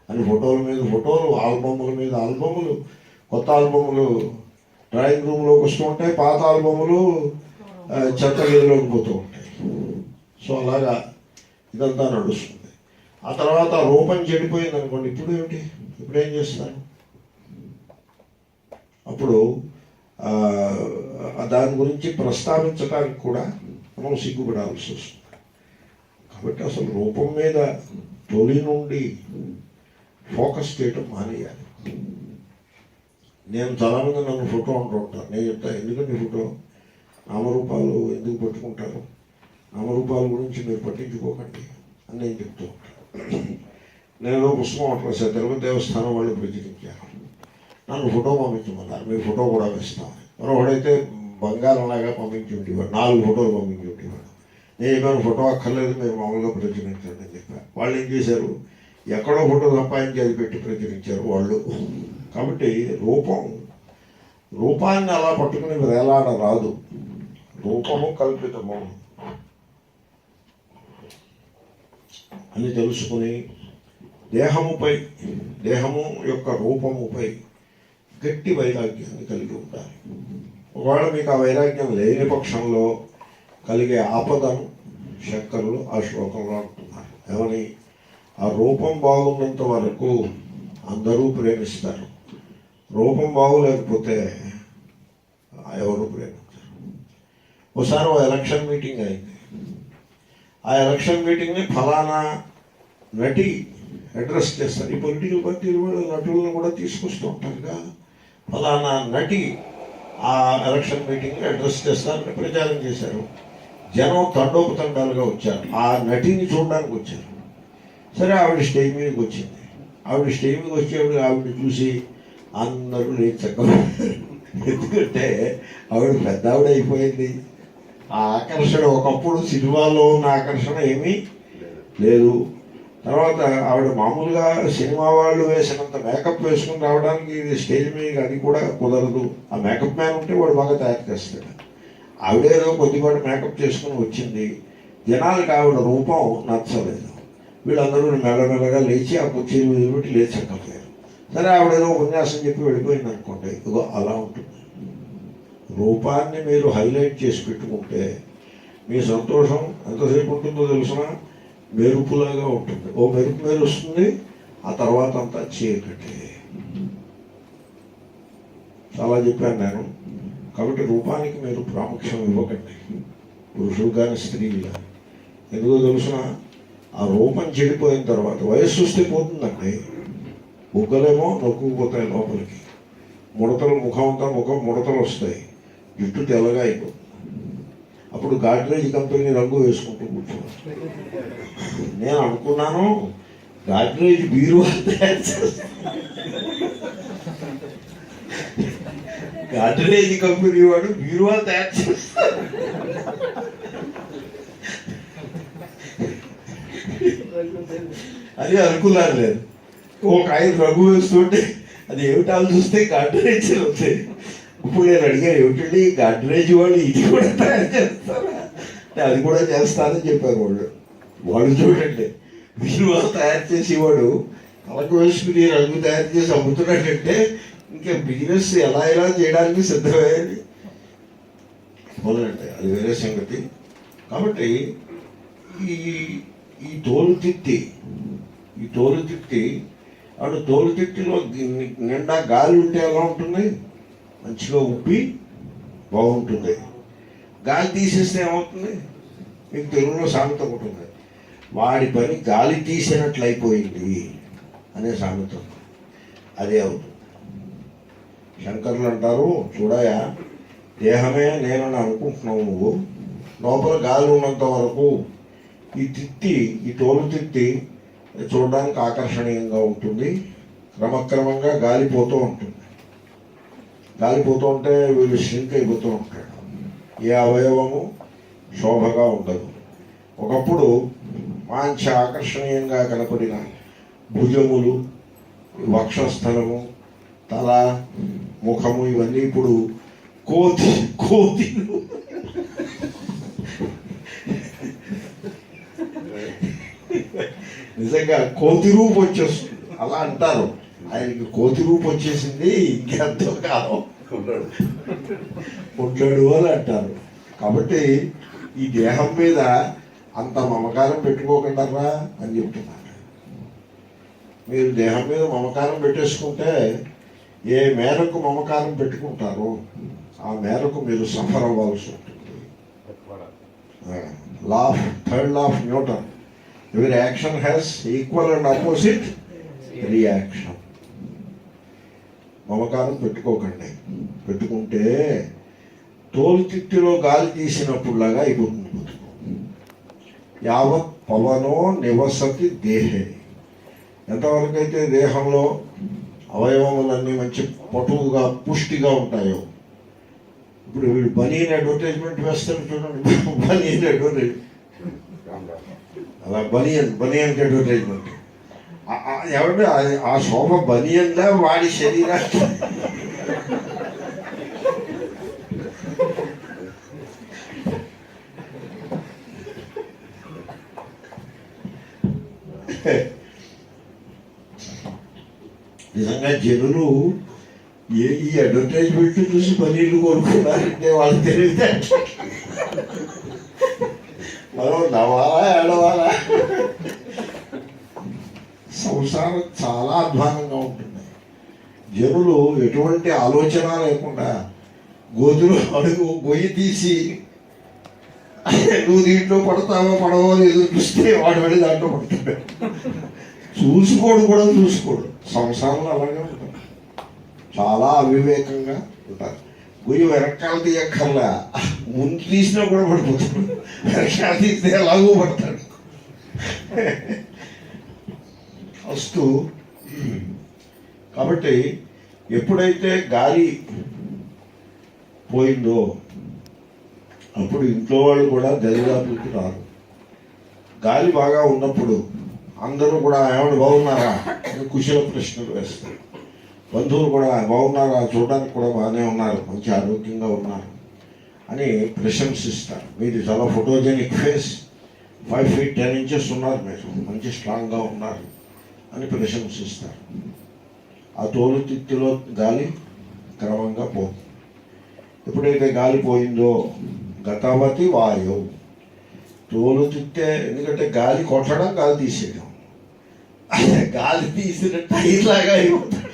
అని ఫోటోల మీద ఫోటోలు, ఆల్బమ్ల మీద ఆల్బములు, కొత్త ఆల్బములు డ్రాయింగ్ రూమ్లోకి వస్తూ ఉంటాయి, పాత ఆల్బములు చెత్త గదిలోకి పోతూ ఉంటాయి. సో అలాగా ఇదంతా నడుస్తుంది. ఆ తర్వాత రూపం చెడిపోయింది అనుకోండి, ఇప్పుడు ఏమిటి, ఇప్పుడు ఏం చేస్తారు? అప్పుడు దాని గురించి ప్రస్తావించడానికి కూడా మనం సిగ్గుపడాల్సి వస్తుంది. కాబట్టి అసలు రూపం మీద తొలి నుండి ఫోకస్ చేయటం మానేయాలి. నేను చాలామంది నన్ను ఫోటో అంటూ ఉంటాను, నేను చెప్తాను, ఎందుకంటే ఫోటో నామరూపాలు ఎందుకు పట్టుకుంటారు, నామరూపాల గురించి మీరు పట్టించుకోకండి అని నేను చెప్తూ ఉంటాను. నేను పుస్తకం ఒకటి రాశాను, తిరుపతి దేవస్థానం వాళ్ళు ప్రచురించారు, నన్ను ఫోటో పంపించమన్నారు, మీ ఫోటో కూడా వేస్తామని. మరొకడైతే బంగారంలాగా పంపించి ఉండేవాడు, 4 ఫోటోలు పంపించి ఉండేవాడు. నేను చెప్పాను, ఫోటో అక్కర్లేదు, మీరు మామూలుగా ప్రచురించండి అని చెప్పాను. వాళ్ళు ఏం చేశారు, ఎక్కడో ఫోటో సంపాదించి అది పెట్టి ప్రచురించారు వాళ్ళు. కాబట్టి రూపాన్ని అలా పట్టుకుని వేలాడ రాదు. రూపము కల్పితము అని తెలుసుకుని దేహము యొక్క రూపముపై గట్టి వైరాగ్యాన్ని కలిగి ఉండాలి. ఒకవేళ మీకు ఆ వైరాగ్యం లేని పక్షంలో కలిగే ఆపదను శంకరులు ఆ శ్లోకంలో అంటున్నారు. ఏమని? ఆ రూపం బాగున్నంత వరకు అందరూ ప్రేమిస్తారు, రూపం బాగోలేకపోతే ఎవరు ప్రేమించారు. ఒకసారి ఒక ఎలక్షన్ మీటింగ్ అయింది. ఆ ఎలక్షన్ మీటింగ్ని ఫలానా నటి అడ్రస్ చేస్తారు. ఈ పొలిటికల్ పార్టీలు కూడా నటులను కూడా తీసుకొస్తూ ఉంటారుగా. ఫలానా నటి ఆ ఎలక్షన్ మీటింగ్ని అడ్రస్ చేస్తారని ప్రచారం చేశారు. జనం తండోపతండాలుగా వచ్చారు, ఆ నటిని చూడడానికి వచ్చారు. సరే, ఆవిడ స్టేజ్ మీదకి వచ్చింది. ఆవిడ స్టేజ్ మీదకి వచ్చేవాడు ఆవిడని చూసి అందరూ చక్కగా, ఎందుకంటే ఆవిడ పెద్ద ఆవిడ అయిపోయింది. ఆ ఆకర్షణ ఒకప్పుడు సినిమాలో ఉన్న ఆకర్షణ ఏమీ లేదు. తర్వాత ఆవిడ మామూలుగా సినిమా వాళ్ళు వేసినంత మేకప్ వేసుకుని రావడానికి ఇది స్టేజ్ మీద అది కూడా కుదరదు. ఆ మేకప్ మ్యాన్ ఉంటే వాడు బాగా తయారు చేస్తాడు. ఆవిడేదో కొద్దిపాటి మేకప్ చేసుకుని వచ్చింది. జనాలకి ఆవిడ రూపం నచ్చలేదు. వీళ్ళందరూ మెల్లమెల్లగా లేచి ఆ కుర్చీలు వదిలిపెట్టి లేచకపోయారు. సరే ఆవిడ ఏదో ఉపన్యాసం చెప్పి వెళ్ళిపోయింది అనుకోండి, ఇదిగో అలా ఉంటుంది. రూపాన్ని మీరు హైలైట్ చేసి పెట్టుకుంటే మీ సంతోషం ఎంతసేపు ఉంటుందో తెలిసిన మెరుపులాగా ఉంటుంది. ఓ మెరుపు మెరుస్తుంది, ఆ తర్వాత అంతా చీకటి. చాలా చెప్పాను నేను. కాబట్టి రూపానికి మీరు ప్రాముఖ్యం ఇవ్వకండి, పురుషులు కానీ స్త్రీలు కానీ. ఎందుకో తెలుసిన ఆ రూపం చెడిపోయిన తర్వాత వయస్సు వస్తే పోతుందండి. బుగ్గలేమో నొక్కుపోతాయి లోపలికి, ముడతలు ముఖం ముడతలు వస్తాయి, జుట్టు తెల్లగా అయిపోతుంది. అప్పుడు గాడ్రేజ్ కంపెనీ రంగు వేసుకుంటూ కూర్చోవాలి. నేను అనుకున్నాను గాడ్రేజ్ బీరువా తయారు చేస్తాను. గాడ్రేజ్ కంపెనీ వాడు బీరువా తయారు చేస్తాడు అని అనుకున్నాను నేను. ఒక ఆయన రంగు వేస్తుంటే అది ఏమిటాలు చూస్తే గాడ్రేజ్ అవుతాయి. ఇప్పుడు నేను అడిగాను, ఏమిటండి గాడ్రేజ్ వాళ్ళు ఇది కూడా తయారు చేస్తారా? అది కూడా చేస్తానని చెప్పారు వాళ్ళు. వాళ్ళు చూడండి, బీరువా తయారు చేసేవాడు తలకు వేసుకుని రంగు తయారు చేసి అమ్ముతున్నాడంటే ఇంకా బిజినెస్ ఎలా చేయడానికి సిద్ధమయ్యేది. మొదలంటే అది వేరే సంగతి. కాబట్టి ఈ ఈ తోలు తిత్తి అటు తోలు తిత్తిలో నిండా గాలి ఉంటే ఎలా ఉంటుంది? మంచిగా ఉప్పి బాగుంటుంది. గాలి తీసేస్తే ఏమవుతుంది? మీకు తెలుగులో సామెత ఉంటుంది, వాడి పని గాలి తీసినట్లు అయిపోయింది అనే సామెత. అదే అవుతుంది. శంకర్లు అంటారు, చూడయా, దేహమే నేనని అనుకుంటున్నావు నువ్వు, లోపల గాలి ఉన్నంత వరకు ఈ తోలు తిత్తి చూడడానికి ఆకర్షణీయంగా ఉంటుంది. క్రమక్రమంగా గాలిపోతూ ఉంటుంది. గాలిపోతూ ఉంటే వీళ్ళు ష్రింక్ అయిపోతూ ఉంటాడు. ఏ అవయవము శోభగా ఉండదు. ఒకప్పుడు మంచి ఆకర్షణీయంగా కనపడిన భుజములు, వక్షస్థలము, తల, ముఖము ఇవన్నీ ఇప్పుడు కోతిలు నిజంగా కోతి రూపు వచ్చేస్తుంది. అలా అంటారు, ఆయనకి కోతి రూపు వచ్చేసింది, ఇంకెంతో కాలం ఉంటాడు అని అంటారు. కాబట్టి ఈ దేహం మీద అంత మమకారం పెట్టుకోకుండా అని చెప్తున్నారు. మీరు దేహం మీద మమకారం పెట్టేసుకుంటే ఏ మేరకు మమకారం పెట్టుకుంటారో ఆ మేరకు మీరు సఫర్ అవ్వాల్సి ఉంటుంది. థర్డ్ లా ఆఫ్ న్యూటన్, ఎవరి action has equal and opposite reaction. మమకారం పెట్టుకోకండి. పెట్టుకుంటే తోలు తిత్తిలో గాలి తీసినప్పుడులాగా అయిపోతుంది బతుకు. యావత్ పవనో నివసతి దేహే. ఎంతవరకు అయితే దేహంలో అవయవములన్నీ మంచి పటువుగా పుష్టిగా ఉంటాయో. ఇప్పుడు వీడు బనీన్ అడ్వర్టైజ్మెంట్ వేస్తారు చూడండి, బనీన్ అడ్వర్టైజ్మెంట్, అలా బనియన్ అడ్వర్టైజ్మెంట్. ఎవరు ఆ శోభ బనియన్లా వాడి శరీరాన్ని నిజంగా జనులు ఈ అడ్వర్టైజ్మెంట్ చూసి పనీళ్ళు కొనుక్కున్నారంటే వాళ్ళు తెలివితే మనం నవ్వాలా ఏడవాలా? సంసారం చాలా అధ్వానంగా ఉంటుంది. జనులు ఎటువంటి ఆలోచన లేకుండా గోతులు అడుగు గొయ్యి తీసి నువ్వు దీంట్లో పడతావో పడవో ఎదురు చూస్తే వాడు వెళ్ళి దాంట్లో పడుతుంది. చూసుకోడు. సంసారంలో అలాగే ఉంటుంది. చాలా అవివేకంగా ఉంటారు. గొయ్యి వెనకాల తీయక్కర్లా, ముందు తీసినా కూడా పడిపోతాడు. వెనకాల తీస్తే ఎలాగో పడతాడు. వస్తూ కాబట్టి ఎప్పుడైతే గాలి పోయిందో అప్పుడు ఇంట్లో వాళ్ళు కూడా దరిదాపులకి రారు. గాలి బాగా ఉన్నప్పుడు అందరూ కూడా ఏమైనా బాగున్నారా అని కుశల ప్రశ్నలు వేస్తారు. బంధువులు కూడా బాగున్నారా, చూడడానికి కూడా బాగానే ఉన్నారు, మంచి ఆరోగ్యంగా ఉన్నారు అని ప్రశంసిస్తారు. మీది చాలా ఫోటోజెనిక్ ఫేస్, 5 feet 10 inches ఉన్నారు, మీరు మంచి స్ట్రాంగ్గా ఉన్నారు అని ప్రశంసిస్తారు. ఆ తోలు తిత్తిలో గాలి క్రమంగా పోతుంది. ఎప్పుడైతే గాలి పోయిందో గతవతి వాయువు, తోలు తిత్తే ఎందుకంటే గాలి కొట్టడం గాలి తీసేయడం, గాలి తీసిన టైర్ లాగా అయిపోతాడు.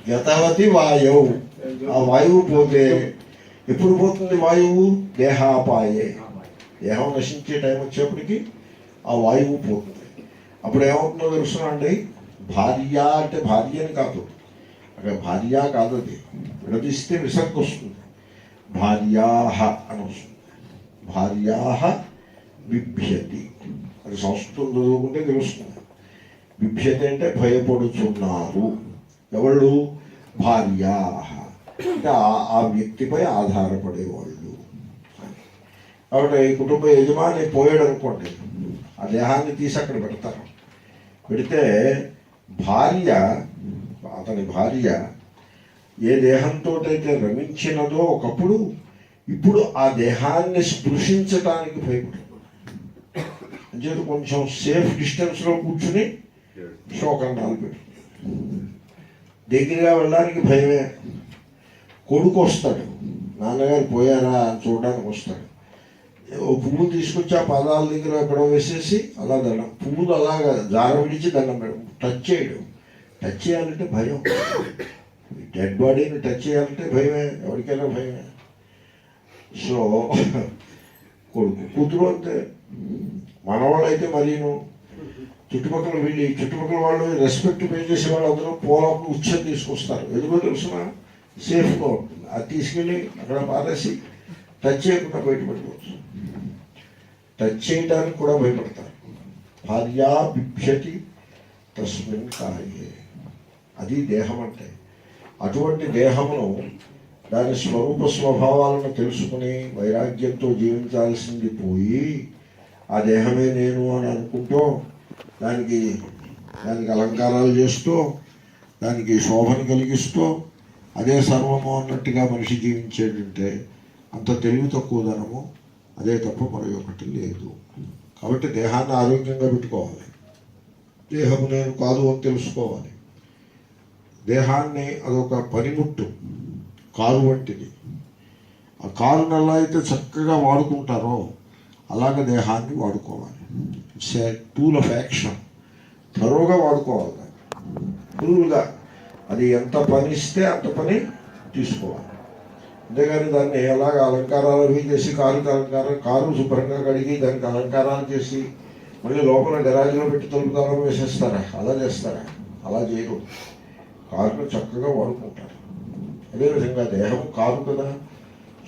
గతవతి వాయువు, ఆ వాయువు పోతే ఎప్పుడు పోతుంది వాయువు? దేహాపాయే, దేహం నశించే టైం వచ్చేప్పటికి ఆ వాయువు పోతుంది. అప్పుడు ఏమవుతుందో తెలుసునా అండి? భార్య అంటే భార్య అని కాదు, అక్కడ భార్య కాదు, అది విడదీస్తే విసర్గ వస్తుంది, భార్యాహ అని వస్తుంది. భార్యాహ బిభ్యతి, అది సంస్కృతం చదువుకుంటే తెలుస్తుంది. బిభ్యతి అంటే భయపడుతున్నారు. ఎవళ్ళు? భార్యాహ అంటే ఆ వ్యక్తిపై ఆధారపడేవాళ్ళు. కాబట్టి కుటుంబ యజమాని పోయాడు అనుకోండి, ఆ దేహాన్ని తీసి అక్కడ పెడతారు. పెడితే భార్య, అతని భార్య ఏ దేహంతో అయితే రమించినదో ఒకప్పుడు, ఇప్పుడు ఆ దేహాన్ని స్పృశించటానికి భయపడుతుంది. అంటే కొంచెం సేఫ్ డిస్టెన్స్లో కూర్చుని శోకండాలు పెట్టు, దగ్గరగా వెళ్ళడానికి భయమే. కొడుకు వస్తాడు, నాన్నగారు పోయారా అని చూడడానికి వస్తాడు. ఓ పువ్వు తీసుకొచ్చి ఆ పాదాల దగ్గర ఎక్కడో వేసేసి అలా దండం, పువ్వులు అలాగా జార విడిచి దండం పెట్టడం, టచ్ చేయడం. టచ్ చేయాలంటే భయం, డెడ్ బాడీని టచ్ చేయాలంటే భయమే, ఎవరికైనా భయమే. సో కొడుకు, కూతురు అంతే. మనవాళ్ళు అయితే మరీను చుట్టుపక్కల వీళ్ళు, చుట్టుపక్కల వాళ్ళు రెస్పెక్ట్ పే చేసే వాళ్ళందరూ పూలప్పుడు ఉచ్చం తీసుకొస్తారు. ఎందుకో తెలుసిన సేఫ్గా ఉంటుంది. అది తీసుకెళ్ళి అక్కడ పారేసి టచ్ చేయకుండా బయటపెట్టుకోవచ్చు. టచ్ చేయడానికి కూడా భయపడతారు. భార్యా బిభ్యతి తస్మిన్ కాయే, అది దేహం అంటే. అటువంటి దేహమును దాని స్వరూప స్వభావాలను తెలుసుకుని వైరాగ్యంతో జీవించాల్సింది పోయి, ఆ దేహమే నేను అని అనుకుంటూ దానికి అలంకారాలు చేస్తూ దానికి శోభను కలిగిస్తూ అదే సర్వము అన్నట్టుగా మనిషి జీవించేటంటే అంత తెలివి తక్కువదనము అదే తప్ప మరొకటి లేదు. కాబట్టి దేహాన్ని ఆరోగ్యంగా పెట్టుకోవాలి, దేహము నేను కాదు అని తెలుసుకోవాలి. దేహాన్ని అదొక పనిముట్టు, కారు వంటిది. ఆ కారుని ఎలా అయితే చక్కగా వాడుకుంటారో అలాగే దేహాన్ని వాడుకోవాలి. It's a tool of action. త్వరగా వాడుకోవాలి, ఫుల్గా. అది ఎంత పని ఇస్తే అంత పని తీసుకోవాలి. అంతేగాని దాన్ని ఎలాగ అలంకారాలు అవి చేసి కారు శుభ్రంగా కడిగి దానికి అలంకారాలు చేసి మళ్ళీ లోపల గరాజ్లో పెట్టి తలుపుతారం వేసేస్తారా? అలా చేస్తారా? అలా చేయరు. కారును చక్కగా వాడుకుంటారు. అదేవిధంగా దేహం కారు కదా.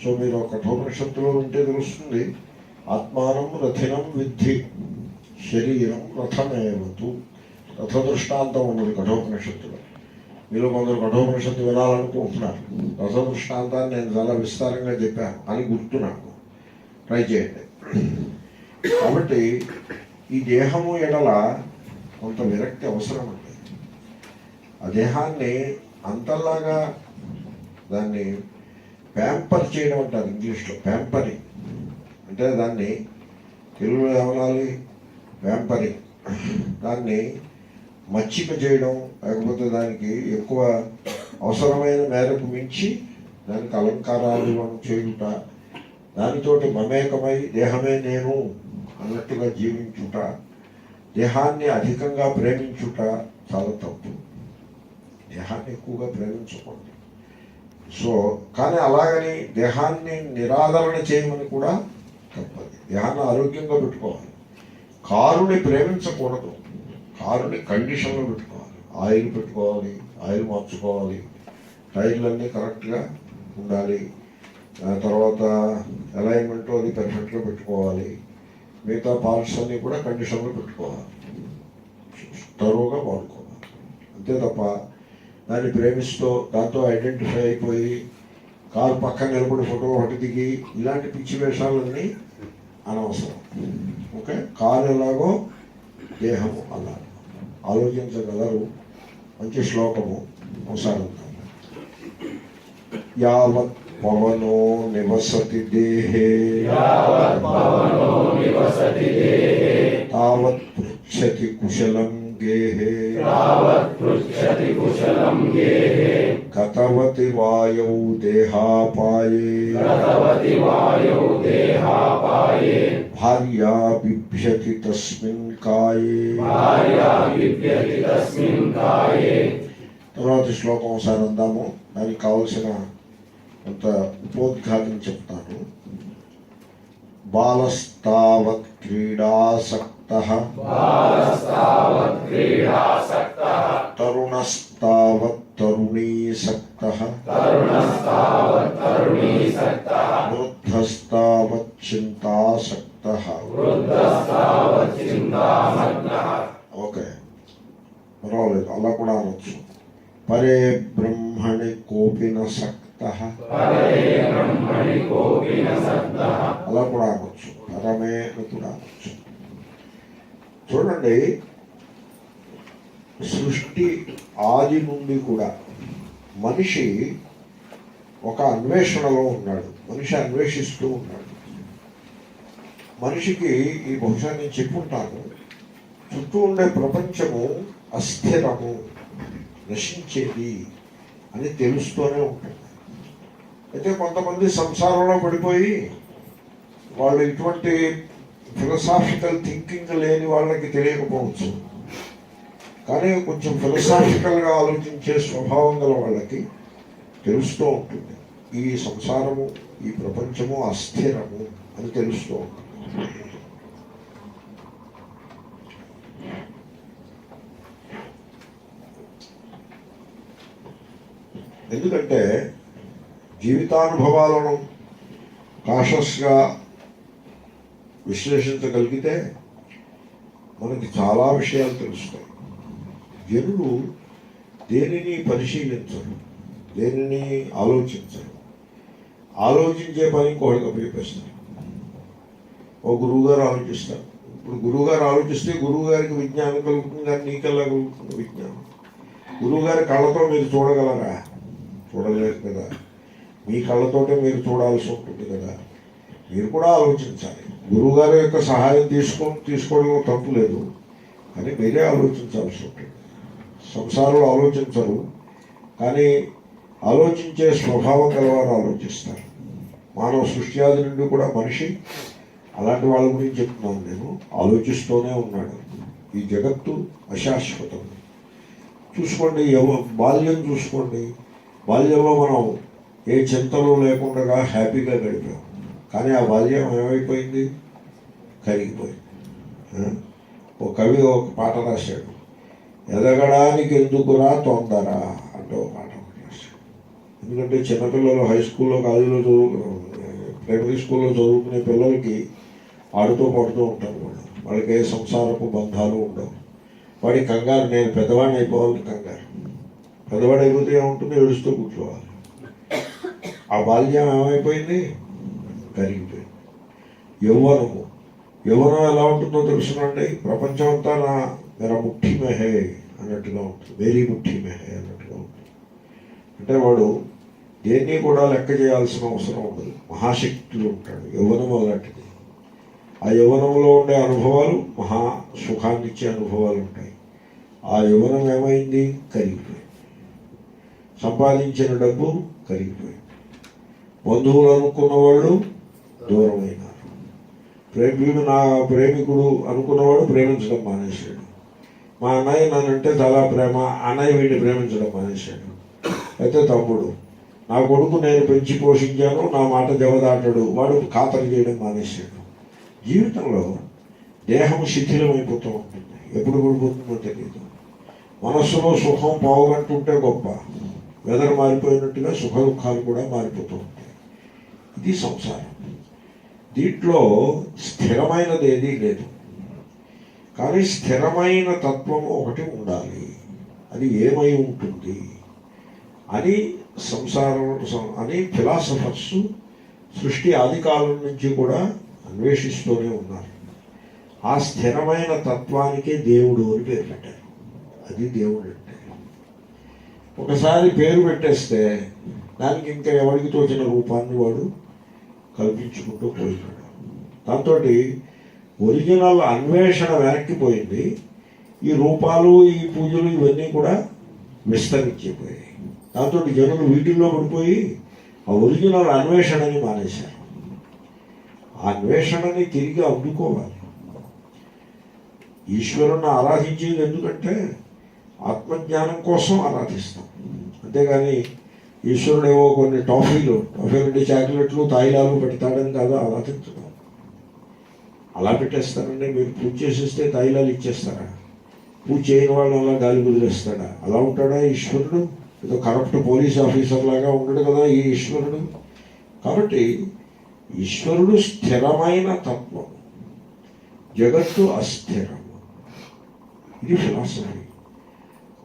సో మీరు కఠోపనిషత్తులో వింటే తెలుస్తుంది, ఆత్మానం రథినం విద్ధి శరీరం రథమేవతు. రథ దృష్టాంతం ఉన్నది కఠోపనిషత్తులో. మీరు కొందరు కఠోపనిషత్తు వినాలనుకుంటున్నారు. రథ దృష్టాంతాన్ని నేను చాలా విస్తారంగా చెప్పాను అని గుర్తు నాకు. ట్రై చేయండి. కాబట్టి ఈ దేహము ఎడల కొంత విరక్తి అవసరం అండి. ఆ దేహాన్ని అంతలాగా దాన్ని ప్యాంపర్ చేయడం అంటారు ఇంగ్లీష్లో. ప్యాంపరింగ్ అంటే దాన్ని తెలుగులో ఏమనాలి? ప్యాంపరింగ్. దాన్ని మచ్చిక చేయడం, లేకపోతే దానికి ఎక్కువ అవసరమైన మేరకు మించి దానికి అలంకారాలు చేయుట, దానితోటి మమేకమై దేహమే నేను అన్నట్టుగా జీవించుట, దేహాన్ని అధికంగా ప్రేమించుట చాలా తప్పు. దేహాన్ని ఎక్కువగా ప్రేమించకూడదు. సో కానీ అలాగని దేహాన్ని నిరాదరణ చేయమని కూడా తప్పదు. దేహాన్ని ఆరోగ్యంగా పెట్టుకోవాలి. కారుని ప్రేమించకూడదు, కారుని కండిషన్లో పెట్టుకోవాలి. ఆయిల్ పెట్టుకోవాలి, ఆయిల్ మార్చుకోవాలి, టైర్లన్నీ కరెక్ట్గా ఉండాలి, తర్వాత అలైన్మెంట్ అది పర్ఫెక్ట్గా పెట్టుకోవాలి, మిగతా పార్ట్స్ అన్నీ కూడా కండిషన్లో పెట్టుకోవాలి, తరువుగా వాడుకోవాలి. అంతే తప్ప దాన్ని ప్రేమిస్తూ దాంతో ఐడెంటిఫై అయిపోయి కారు పక్కన నిలబడి ఫోటో ఒకటి దిగి ఇలాంటి పిచ్చి వేషాలన్నీ అనవసరం. ఓకే, కారు ఎలాగో దేహము అలా ఆలోచించగలరు. మంచి శ్లోకము ఒకసారి యావత్ పవనో నివసతి దేహే తావత్ పృచ్చతి కుశలం గేహే గతవతి వాయౌ దేహాపాయే భార్యా బిభ్యతి తస్మిన్ కాయే. తర్వాత శ్లోకం ఒకసారి అందాము. దానికి కావలసిన కొంత ఉపోద్ఘాతం చెప్తాను. బాలస్తావత్ క్రీడాసక్తః తరుణస్తావత్ తరుణీసక్తః వృద్ధస్తావత్ చింతాసక్తః. ఓకే, పర్వాలేదు, అలా కూడా అనొచ్చు. పరే బ్రహ్మణి కోపిన సక్తః, అలా కూడా అనొచ్చు. పరమే అని కూడా అనొచ్చు. చూడండి, సృష్టి ఆది నుండి కూడా మనిషి ఒక అన్వేషణలో ఉన్నాడు. మనిషి అన్వేషిస్తూ ఉన్నాడు. మనిషికి ఈ బహుశా నేను చెప్పుంటాను, చుట్టూ ఉండే ప్రపంచము అస్థిరము, నశించేది అని తెలుస్తూనే ఉంటుంది. అయితే కొంతమంది సంసారంలో పడిపోయి వాళ్ళు ఇటువంటి ఫిలసాఫికల్ థింకింగ్ లేని వాళ్ళకి తెలియకపోవచ్చు, కానీ కొంచెం ఫిలసాఫికల్గా ఆలోచించే స్వభావం గల వాళ్ళకి తెలుస్తూ ఉంటుంది. ఈ సంసారము, ఈ ప్రపంచము అస్థిరము అని తెలుస్తూ ఉంటుంది. ఎందుకంటే జీవితానుభవాలను కాషస్గా విశ్లేషించగలిగితే మనకి చాలా విషయాలు తెలుస్తాయి. జనులు దేనిని పరిశీలించరు, దేనిని ఆలోచించరు. ఆలోచించే పని ఇంకోటిగా పిలిపిస్తారు. ఓ గురువుగారు ఆలోచిస్తారు. ఇప్పుడు గురువుగారు ఆలోచిస్తే గురువుగారికి విజ్ఞానం కలుగుతుంది, కానీ నీకెలా కలుగుతుంది విజ్ఞానం? గురువుగారి కళ్ళతో మీరు చూడగలరా? చూడలేదు కదా. మీ కళ్ళతోటే మీరు చూడాల్సి ఉంటుంది కదా. మీరు కూడా ఆలోచించాలి. గురువుగారి యొక్క సహాయం తీసుకోవడంలో తప్పు లేదు, కానీ మీరే ఆలోచించాల్సి ఉంటుంది. సంసారంలో ఆలోచించరు, కానీ ఆలోచించే స్వభావం గలవారు ఆలోచిస్తారు. మానవ సృష్టి ఆది నుండి కూడా మనిషి అలాంటి వాళ్ళ గురించి చెప్తున్నాను నేను. ఆలోచిస్తూనే ఉన్నాడు. ఈ జగత్తు అశాశ్వతం. చూసుకోండి, బాల్యం చూసుకోండి. బాల్యంలో మనం ఏ చింతలు లేకుండా హ్యాపీగా గడిపాం. కానీ ఆ బాల్యం ఏమైపోయింది? కరిగిపోయింది. ఒక కవి ఒక పాట రాశాడు, ఎదగడానికి ఎందుకురా తొందర అంటూ ఒక పాట రాశాడు. ఎందుకంటే చిన్నపిల్లలు హై స్కూల్లో, కాలేజీలో ప్రైమరీ స్కూల్లో చదువుకునే పిల్లలకి ఆడుతూ పడుతూ ఉంటారు. వాళ్ళకి ఏ సంసారపు బంధాలు ఉండవు. వాడి కంగారు, నేను పెద్దవాడిని అయిపోవాలని కంగారు. పెద్దవాడు అయిపోతే ఏముంటుంది? ఏడుస్తూ కూర్చోవాలి. ఆ బాల్యం ఏమైపోయింది? కరిగిపోయింది. యవ్వనము, యవ్వనం ఎలా ఉంటుందో తెలుసునండి. ప్రపంచం అంతా నా మేరా ముఠ్ఠీ మే హై అన్నట్టుగా ఉంటుంది. మేరీ ముఠ్ఠీ మే హై అన్నట్టుగా ఉంటుంది. అంటే వాడు దేన్ని కూడా లెక్క చేయాల్సిన అవసరం ఉండదు. మహాశక్తులు ఉంటాడు. యవ్వనం అలాంటిది. ఆ యవ్వనంలో ఉండే అనుభవాలు మహా సుఖాన్ని ఇచ్చే అనుభవాలు ఉంటాయి. ఆ యవ్వనం ఏమైంది? కరిగిపోయింది. సంపాదించిన డబ్బు కరిగిపోయింది. బంధువులు అనుకున్న వాళ్ళు దూరమైనారు. వీడు నా ప్రేమికుడు అనుకున్నవాడు ప్రేమించడం మానేశాడు. మా అన్నయ్య నన్నంటే చాలా ప్రేమ, అన్నయ్య వీడిని ప్రేమించడం మానేశాడు. అయితే తమ్ముడు, నా కొడుకు నేను పెంచి పోషించాను, నా మాట జవదాటాడు, వాడు ఖాతరు చేయడం మానేశాడు. జీవితంలో దేహం శిథిలమైపోతూ ఉంటుంది. ఎప్పుడు పడిపోతుందో తెలియదు. మనస్సులో సుఖం పావుగంటుంటే గొప్ప, వెదర్ మారిపోయినట్టుగా సుఖ దుఃఖాలు కూడా మారిపోతూ ఉంటాయి. ఇది సంసారం. దీంట్లో స్థిరమైనది ఏదీ లేదు. కానీ స్థిరమైన తత్వము ఒకటి ఉండాలి. అది ఏమై ఉంటుంది అని అని ఫిలాసఫర్స్ సృష్టి ఆది కాలం నుంచి కూడా అన్వేషిస్తూనే ఉన్నారు. ఆ స్థిరమైన తత్వానికి దేవుడు అని పేరు పెట్టారు. అది దేవుడు అంటే. ఒకసారి పేరు పెట్టేస్తే దానికి ఇంకా ఎవరికి తోచిన రూపాన్ని వాడు కల్పించుకుంటూ పోయినాడు. దాంతో ఒరిజినల్ అన్వేషణ వెనక్కిపోయింది. ఈ రూపాలు, ఈ పూజలు ఇవన్నీ కూడా విస్తరించిపోయాయి. దాంతో జనులు వీటిల్లో పడిపోయి ఆ ఒరిజినల్ అన్వేషణని మానేశారు. ఆ అన్వేషణని తిరిగి అందుకోవాలి. ఈశ్వరుని ఆరాధించేది ఎందుకంటే ఆత్మజ్ఞానం కోసం ఆరాధిస్తాం. అంతేగాని ఈశ్వరుడు ఏవో కొన్ని టాఫీలు అంటే చాక్లెట్లు, తాయిలాలు పెడతాడని కాదు ఆరాధించడం. అలా పెట్టేస్తారండి. మీరు పూజ చేసేస్తే తాయిలాలు ఇచ్చేస్తారా? పూజ చేయని వాళ్ళు అలా గాలి వదిలేస్తాడా? అలా ఉంటాడా ఈశ్వరుడు? ఏదో కరప్ట్ పోలీస్ ఆఫీసర్ లాగా ఉండడు కదా ఈ ఈశ్వరుడు. కాబట్టి ఈశ్వరుడు స్థిరమైన తత్వం, జగత్తు అస్థిరము. ఇది ఫిలాసఫీ.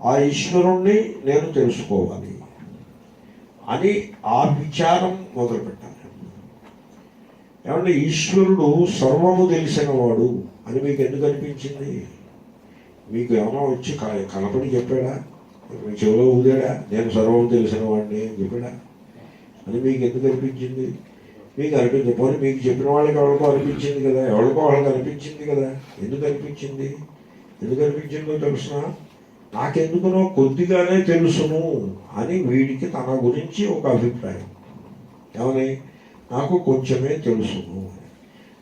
ఆ ఈశ్వరుణ్ణి నేను తెలుసుకోవాలి అని ఆ విచారం మొదలుపెట్టాలి. ఏమంటే ఈశ్వరుడు సర్వము తెలిసినవాడు అని మీకు ఎందుకు అనిపించింది? మీకు ఏమైనా వచ్చి కనపడి చెప్పాడా? మీ చెవిలో ఊదాడా నేను సర్వం తెలిసిన వాడిని అని చెప్పాడా అని మీకు ఎందుకు అనిపించింది? మీకు అనిపించకపోతే మీకు చెప్పిన వాళ్ళకి ఎవరికో అనిపించింది కదా, ఎవరికో వాళ్ళకి అనిపించింది కదా. ఎందుకు అనిపించింది? ఎందుకు అనిపించిందో తెలుసిన? నాకెందుకునో కొద్దిగానే తెలుసును అని వీడికి తన గురించి ఒక అభిప్రాయం. ఏమని? నాకు కొంచెమే తెలుసును.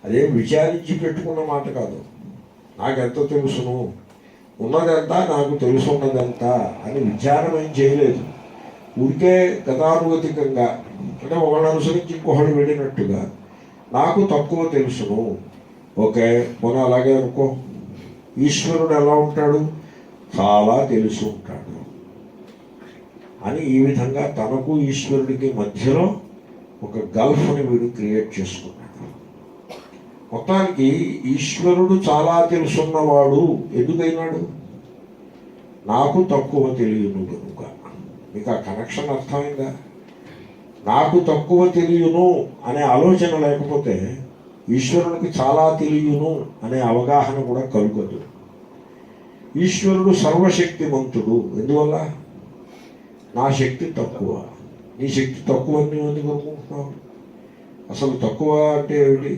అదేం విచారించి పెట్టుకున్న మాట కాదు. నాకెంత తెలుసును, ఉన్నదంతా నాకు తెలుసున్నదంతా అని విచారం ఏం చేయలేదు. ఊరికే గతానుగతికంగా అంటే ఒకళ్ళు అనుసరించి ఇంకొకళ్ళు వెళ్ళినట్టుగా నాకు తక్కువ తెలుసును. ఓకే, పోనీ అలాగే అనుకో. ఈశ్వరుడు ఎలా ఉంటాడు? చాలా తెలిసి ఉంటాడు అని ఈ విధంగా తనకు ఈశ్వరుడికి మధ్యలో ఒక గల్ఫ్ని వీడు క్రియేట్ చేసుకున్నాడు. మొత్తానికి ఈశ్వరుడు చాలా తెలుసున్నవాడు ఎందుకైనాడు? నాకు తక్కువ తెలియను కనుక. మీకు ఆ కనెక్షన్ అర్థమైందా? నాకు తక్కువ తెలియను అనే ఆలోచన లేకపోతే ఈశ్వరునికి చాలా తెలియను అనే అవగాహన కూడా కలుగదు. ఈశ్వరుడు సర్వశక్తిమంతుడు. ఎందువల్ల? నా శక్తి తక్కువ. నీ శక్తి తక్కువ అని నువ్వు ఎందుకు అనుకుంటున్నావు? అసలు తక్కువ అంటే ఏమిటి?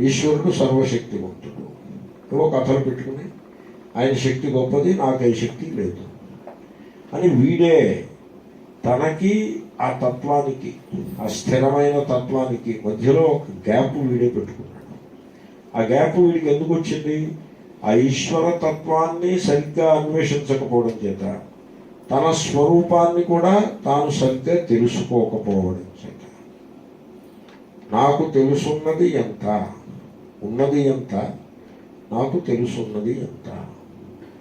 ఈశ్వరుడు సర్వశక్తిమంతుడు. ఏవో కథలు పెట్టుకుని ఆయన శక్తి గొప్పది, నాకు ఏ శక్తి లేదు అని వీడే తనకి ఆ తత్వానికి, ఆ స్థిరమైన తత్వానికి మధ్యలో ఒక గ్యాప్ వీడే పెట్టుకున్నాడు. ఆ గ్యాప్ వీడికి ఎందుకు వచ్చింది? ఆ ఈశ్వర తత్వాన్ని సరిగ్గా అన్వేషించకపోవడం చేత, తన స్వరూపాన్ని కూడా తాను సరిగ్గా తెలుసుకోకపోవడం చేత. నాకు తెలుసున్నది ఎంత, ఉన్నది ఎంత, నాకు తెలుసున్నది ఎంత,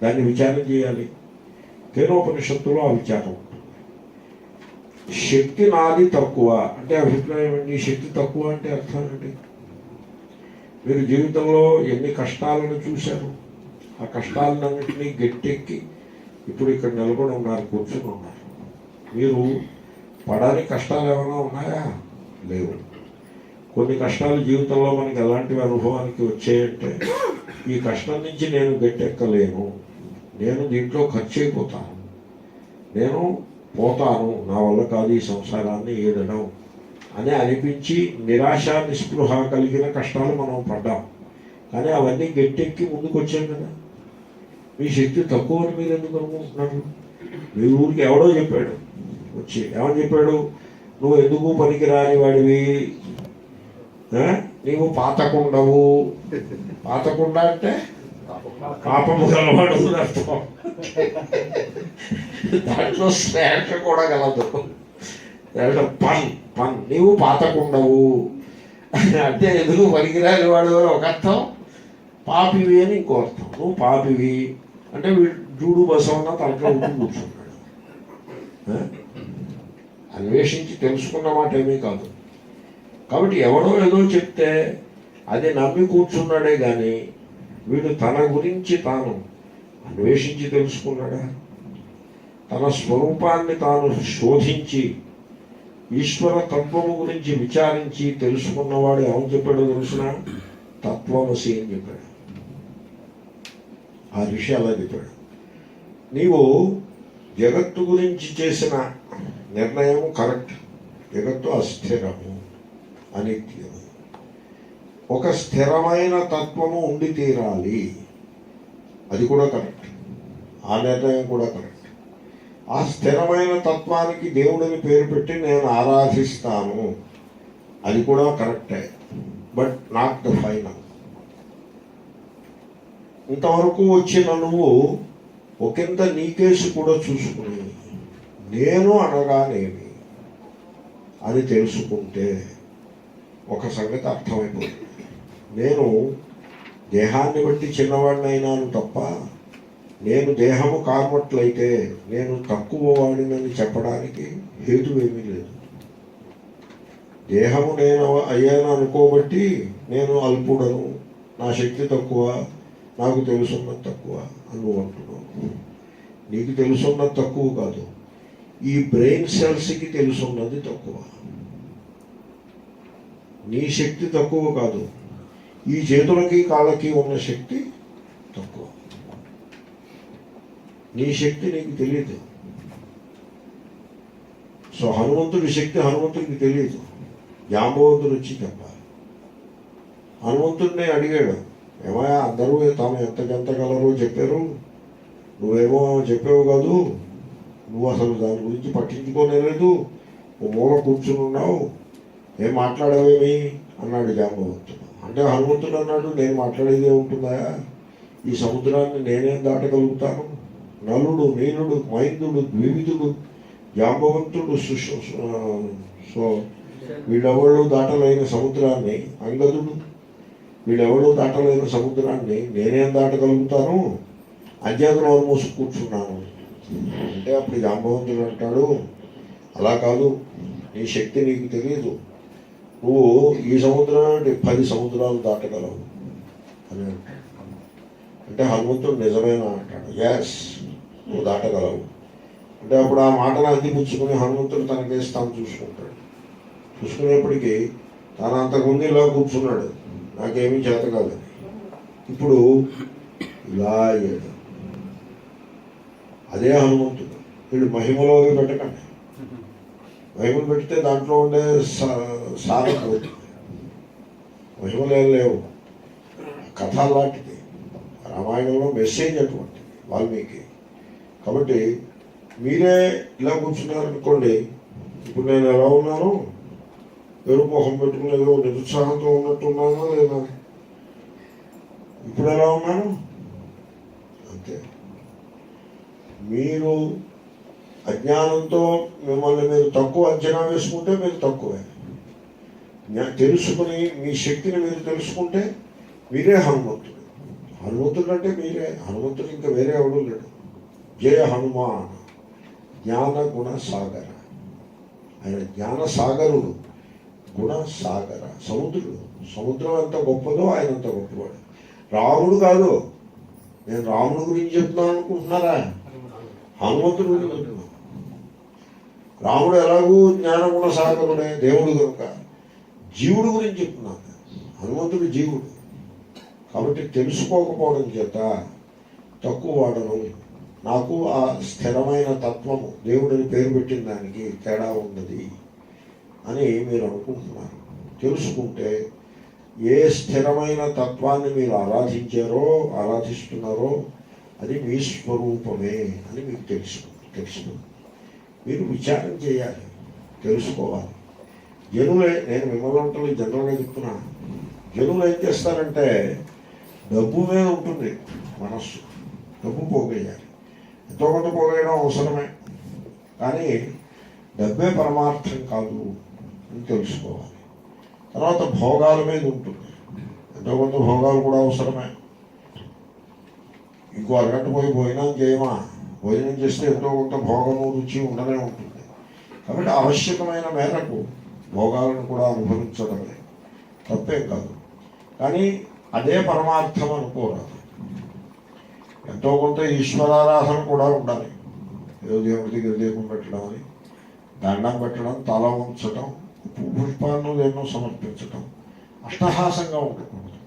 దాన్ని విచారం చేయాలి. కేనోపనిషత్తులో ఆ విచారం ఉంటుంది. శక్తి నాది తక్కువ అంటే అభిప్రాయం ఏంటి? శక్తి తక్కువ అంటే అర్థం ఏంటి? మీరు జీవితంలో ఎన్ని కష్టాలను చూశారు? ఆ కష్టాలన్నింటినీ గట్టెక్కి ఇప్పుడు ఇక్కడ నిలబడి ఉన్నారు, కూర్చుని ఉన్నారు. మీరు పడని కష్టాలు ఏమైనా ఉన్నాయా? లేవు. కొన్ని కష్టాలు జీవితంలో మనకి ఎలాంటి అనుభవానికి వచ్చాయంటే, ఈ కష్టం నుంచి నేను గట్టెక్కలేను, నేను దీంట్లో ఖర్చు అయిపోతాను, నేను పోతాను, నా వల్ల కాదు ఈ సంసారాన్ని ఏడడం అని అనిపించి నిరాశ నిస్పృహ కలిగిన కష్టాలు మనం పడ్డాం. కానీ అవన్నీ గట్టెక్కి ముందుకు వచ్చాం కదా. మీ శక్తి తక్కువ అని మీరు ఎందుకు అనుకుంటున్నారు? మీ ఊరికి ఎవడో చెప్పాడు వచ్చి, ఏమని చెప్పాడు? నువ్వు ఎందుకు పనికిరాని వాడివి, నీవు పాతకుండవు. పాతకుండ అంటే పాపము గలవాడు అర్థం. దాంట్లో శ్లేష కూడా కలదు. పన్ నీవు పాతకుండవు అంటే ఎందుకు పనికిరాని వాడు అని ఒక అర్థం, పాపివి అని ఇంకో అర్థం. నువ్వు పాపివి అంటే వీడు జూడు బసవన్న తనలో ఉంటూ కూర్చున్నాడు. అన్వేషించి తెలుసుకున్న మాట ఏమీ కాదు. కాబట్టి ఎవడో ఏదో చెప్తే అది నమ్మి కూర్చున్నాడే కానీ వీడు తన గురించి తాను అన్వేషించి తెలుసుకున్నాడా? తన స్వరూపాన్ని తాను శోధించి ఈశ్వర తత్వము గురించి విచారించి తెలుసుకున్నవాడు ఏమని చెప్పాడో తెలుసిన? తత్వమసి అని చెప్పాడు. ఆ ఋషి అలా చెప్పాడు. నీవు జగత్తు గురించి చేసిన నిర్ణయం కరెక్ట్. జగత్తు అస్థిరము, అనిత్యము. ఒక స్థిరమైన తత్వము ఉండి తీరాలి, అది కూడా కరెక్ట్. ఆ నిర్ణయం కూడా కరెక్ట్. ఆ స్థిరమైన తత్వానికి దేవుడిని పేరు పెట్టి నేను ఆరాధిస్తాను, అది కూడా కరెక్టే. But not the final. ఇంతవరకు వచ్చిన నువ్వు ఒకంత నీకేసి కూడా చూసుకుని నేను అనగానేమి అని తెలుసుకుంటే ఒక సంగతి అర్థమైపోతుంది. నేను దేహాన్ని బట్టి చిన్నవాడినైనాను తప్ప నేను దేహము కానట్లయితే నేను తక్కువ వాడినని చెప్పడానికి హేతువేమీ లేదు. దేహము నేను అయ్యాను అనుకోబట్టి నేను అల్పుడను, నా శక్తి తక్కువ, నాకు తెలుసున్నది తక్కువ అని నువ్వు అంటున్నావు. నీకు తెలుసున్నది తక్కువ కాదు, ఈ బ్రెయిన్ సెల్స్కి తెలుసున్నది తక్కువ. నీ శక్తి తక్కువ కాదు, ఈ చేతులకి కాళ్ళకి ఉన్న శక్తి తక్కువ. నీ శక్తి నీకు తెలియదు. సో హనుమంతుడి శక్తి హనుమంతుడికి తెలియదు. జాంబవంతుడు వచ్చి చెప్పాలి. హనుమంతుడిని అడిగాడు, ఏమయ్యా అందరూ తాము ఎంతగలరో చెప్పారు, నువ్వేమో చెప్పావు కాదు, నువ్వు అసలు దాని గురించి పట్టించుకోలేదు, ఓ మూల కూర్చుని ఉన్నావు, ఏం మాట్లాడవేమి అన్నాడు జాంబవంతుడు. అంటే హనుమంతుడు అన్నాడు, నేను మాట్లాడేదే ఉంటుందా, ఈ సముద్రాన్ని నేనేం దాటగలుగుతాను? నలుడు, నీలుడు, మైందుడు, ద్వివిధుడు, జాంబవంతుడు, సో వీళ్ళెవళ్ళు దాటలేని సముద్రాన్ని, అంగదుడు, వీళ్ళెవళ్ళు దాటలేని సముద్రాన్ని నేనేం దాటగలుగుతాను, అజ్ఞాతంలో మూసి కూర్చున్నాను అంటే అప్పుడు జాంబవంతుడు అంటాడు, అలా కాదు, నీ శక్తి నీకు తెలియదు, నువ్వు ఈ సముద్రాన్ని 10 సముద్రాలు దాటగలవు అని అంటాడు. అంటే హనుమంతుడు నిజమేనా అంటాడు. ఎస్, నువ్వు దాటగలవు అంటే అప్పుడు ఆ మాటను అందిపుచ్చుకుని హనుమంతుడు తనకేసి తాను చూసుకుంటాడు. చూసుకునేప్పటికీ తను అంతకుముందు ఇలా కూర్చున్నాడు, నాకేమీ చేత కాదని. ఇప్పుడు ఇలా అయ్యాడు. అదే హనుమంతుడు. వీడు మహిమలో పెట్టకండి, మహిమలు పెడితే దాంట్లో ఉండే సారం పోతుంది. మహిమలు ఏం లేవు, కథ లాంటిది. రామాయణంలో మెసేజ్ అటువంటిది వాల్మీకి. కాబట్టి మీరే ఇలా కూర్చున్నారనుకోండి, ఇప్పుడు నేను ఎలా ఉన్నాను, ఎవరు మొహం పెట్టుకుని ఏదో నిరుత్సాహంతో ఉన్నట్టున్నానా లేదా? ఇప్పుడు ఎలా ఉన్నాను అంతే. మీరు అజ్ఞానంతో మిమ్మల్ని మీరు తక్కువ అంచనా వేసుకుంటే మీరు తక్కువే. తెలుసుకుని మీ శక్తిని మీరు తెలుసుకుంటే మీరే హనుమంతుడు. హనుమంతుడు అంటే మీరే. హనుమంతుడు ఇంకా వేరే ఎవడూ లేడు. జయ హనుమాన్ జ్ఞాన గుణ సాగర. ఆయన జ్ఞాన సాగరుడు, గుణ సాగర, సముద్రుడు. సముద్రం ఎంత గొప్పదో ఆయన అంత గొప్పవాడు. రాముడు కాదు, నేను రాముడు గురించి చెప్తున్నాను అనుకుంటున్నారా? హనుమంతుడు గురించి చెప్తున్నాను. రాముడు ఎలాగూ జ్ఞానగుణ సాగరుడే, దేవుడు కనుక. జీవుడు గురించి చెప్తున్నాను. హనుమంతుడు జీవుడు కాబట్టి తెలుసుకోకపోవడం చేత తక్కువ వాడను. నాకు ఆ స్థిరమైన తత్వము, దేవుడిని పేరు పెట్టిన దానికి తేడా ఉన్నది అని మీరు అనుకుంటున్నారు. తెలుసుకుంటే ఏ స్థిరమైన తత్వాన్ని మీరు ఆరాధిస్తున్నారో అది మీ స్వరూపమే అని మీకు తెలుసుకుంది. మీరు విచారం చేయాలి, తెలుసుకోవాలి. జనులే, నేను మిమ్మల్ని అంటే జనరల్గా చెప్తున్నాను, జనులు ఏం చేస్తారంటే డబ్బు మీద ఉంటుంది మనస్సు. డబ్బు పోగేయాలి, ఎంతో కొంత పోగేయడం అవసరమే, కానీ డబ్బే పరమార్థం కాదు అని తెలుసుకోవాలి. తర్వాత భోగాల మీద ఉంటుంది, ఎంతో కొంత భోగాలు కూడా అవసరమే. ఇంకో అరగంట పోయి భోజనం చేయమా, భోజనం చేస్తే ఎంతో కొంత భోగము రుచి ఉండనే ఉంటుంది. కాబట్టి ఆవశ్యకమైన మేరకు భోగాలను కూడా అనుభవించడమే, తప్పేం కాదు. కానీ అదే పరమార్థం అనుకోరాదు. ఎంతో కొంత ఈశ్వరారాధన కూడా ఉండాలి. ఏదో దేవుడి దగ్గర దీపం పెట్టడం అని, దండం పెట్టడం, తల ఉంచడం, పుష్పాలను ఎన్నో సమర్పించడం, అట్టహాసంగా ఉండకూడదు.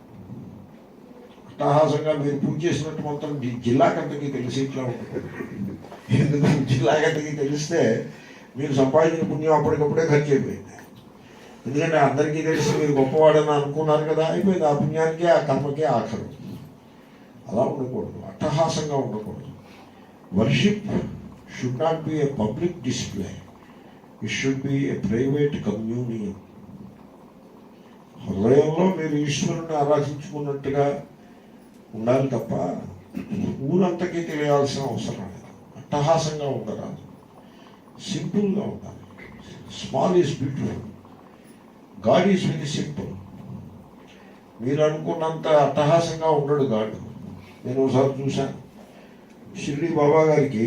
అట్టహాసంగా మీరు పూజ చేసినట్టు మొత్తం జిల్లాకంతకి తెలిసి ఇట్లా ఉండకూడదు. ఎందుకంటే జిల్లాకంతకి తెలిస్తే మీరు సంపాదించిన పుణ్యం అప్పటికప్పుడే ఖర్చు అయిపోయింది. ఎందుకంటే అందరికీ తెలిసి మీరు గొప్పవాడని అనుకున్నారు కదా, అయిపోయింది. ఆ పుణ్యానికి ఆ కర్మకే ఆఖరు. అలా ఉండకూడదు, అట్టహాసంగా ఉండకూడదు. Worship should not be A public display, it should be A private communion. హృదయంలో మీరు ఈశ్వరుని ఆరాధించుకున్నట్టుగా ఉండాలి తప్ప ఊరంతకీ తెలియాల్సిన అవసరం లేదు. అట్టహాసంగా ఉండరాదు, సింపుల్గా ఉండాలి. Small is beautiful, God is very simple. మీరు అనుకున్నంత అట్టహాసంగా ఉండడు గాడ్. నేను ఒకసారి చూశాను, షిరిడి బాబా గారికి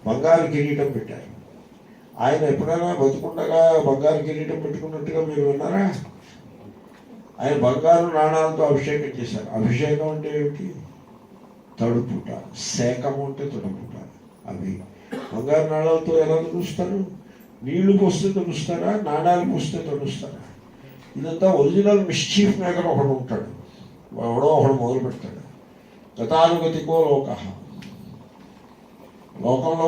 బంగారు కిరీటం పెట్టారు. ఆయన ఎప్పుడైనా బతుకుండగా బంగారు కిరీటం పెట్టుకున్నట్టుగా మీరు విన్నారా? ఆయన బంగారు నాణాలతో అభిషేకం చేశారు. అభిషేకం అంటే ఏమిటి? తడుపుట. సేకము అంటే తడుపుట. అవి బంగారు నాణాలతో ఎలా తడుస్తారు? నీళ్లు పోస్తే తడుస్తారా, నాణాలు పోస్తే తడుస్తారా? ఇదంతా ఒరిజినల్ మిస్చీఫ్ మేకర్ ఒకడు ఉంటాడు, ఎవడో ఒకడు మొదలు పెడతాడు. గతానుగతికో లోక. లోకంలో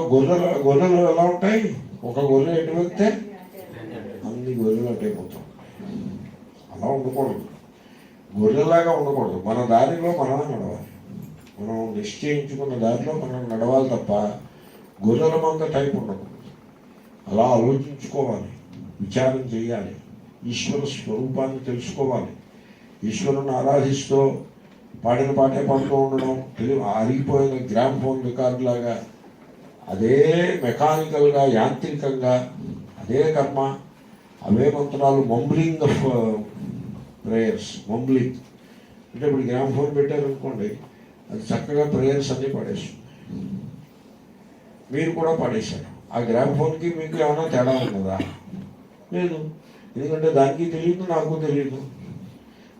గొర్రెలు ఎలా ఉంటాయి? ఒక గొర్రె ఎటు వెళ్తే అన్ని గొర్రెలు అటైపోతాం. అలా ఉండకూడదు, గొర్రెలాగా ఉండకూడదు. మన దారిలో మనమే నడవాలి. మనం నిశ్చయించుకున్న దారిలో మనం నడవాలి తప్ప గొర్రెల మంద టైప్ ఉండకూడదు. అలా ఆలోచించుకోవాలి, విచారం చేయాలి, ఈశ్వర స్వరూపాన్ని తెలుసుకోవాలి. ఈశ్వరుని ఆరాధిస్తూ పాడిన పాటే పాడుతూ ఉండడం, ఆరిగిపోయిన గ్రామ్ ఫోన్ రికార్డు లాగా అదే మెకానికల్గా, యాంత్రికంగా అదే కర్మ, అవే మంత్రాలు. Mumbling of prayers. మంబ్లింగ్ అంటే ఇప్పుడు గ్రామ్ ఫోన్ పెట్టారనుకోండి, అది చక్కగా ప్రేయర్స్ అన్నీ పడేస్తుంది. మీరు కూడా పడేశారు. ఆ గ్రామ్ ఫోన్కి మీకు ఏమైనా తేడా ఉన్నదా? లేదు. ఎందుకంటే దానికి తెలియదు, నాకు తెలియదు.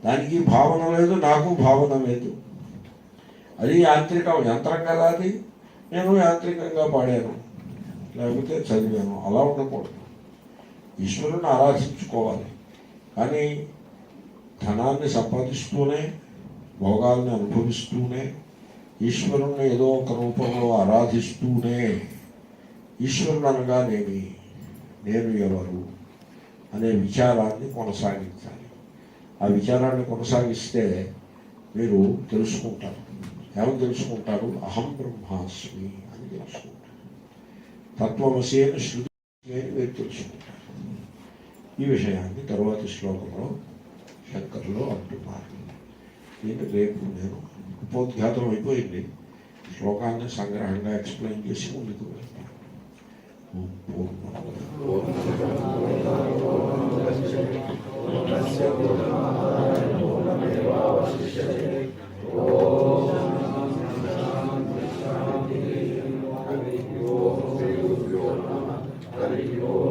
దానికి భావన లేదు, నాకు భావన లేదు. అది యంత్రం కదా అది. నేను యాంత్రికంగా పాడాను, లేకపోతే చదివాను. అలా ఉండకూడదు. ఈశ్వరుని ఆరాధించుకోవాలి. కానీ ధనాన్ని సంపాదిస్తూనే, భోగాల్ని అనుభవిస్తూనే, ఈశ్వరుణ్ణి ఏదో ఒక రూపంలో ఆరాధిస్తూనే, ఈశ్వరుడు అనగానేమి, నేను ఎవరు అనే విచారాన్ని కొనసాగించాలి. ఆ విచారాన్ని కొనసాగిస్తే మీరు తెలుసుకుంటారు. ఏమని తెలుసుకుంటారు? అహం బ్రహ్మాస్మి అని తెలుసుకుంటారు. తత్వమసి అని శృతి అని మీరు తెలుసుకుంటారు. ఈ విషయాన్ని తరువాతి శ్లోకంలో శంకరులు అంటున్నారు. దీన్ని రేపు నేను ఉపోద్ఘాతం అయిపోయింది, శ్లోకాన్ని సంగ్రహంగా ఎక్స్ప్లెయిన్ చేసి ముందుకు వెళ్తాను. Hare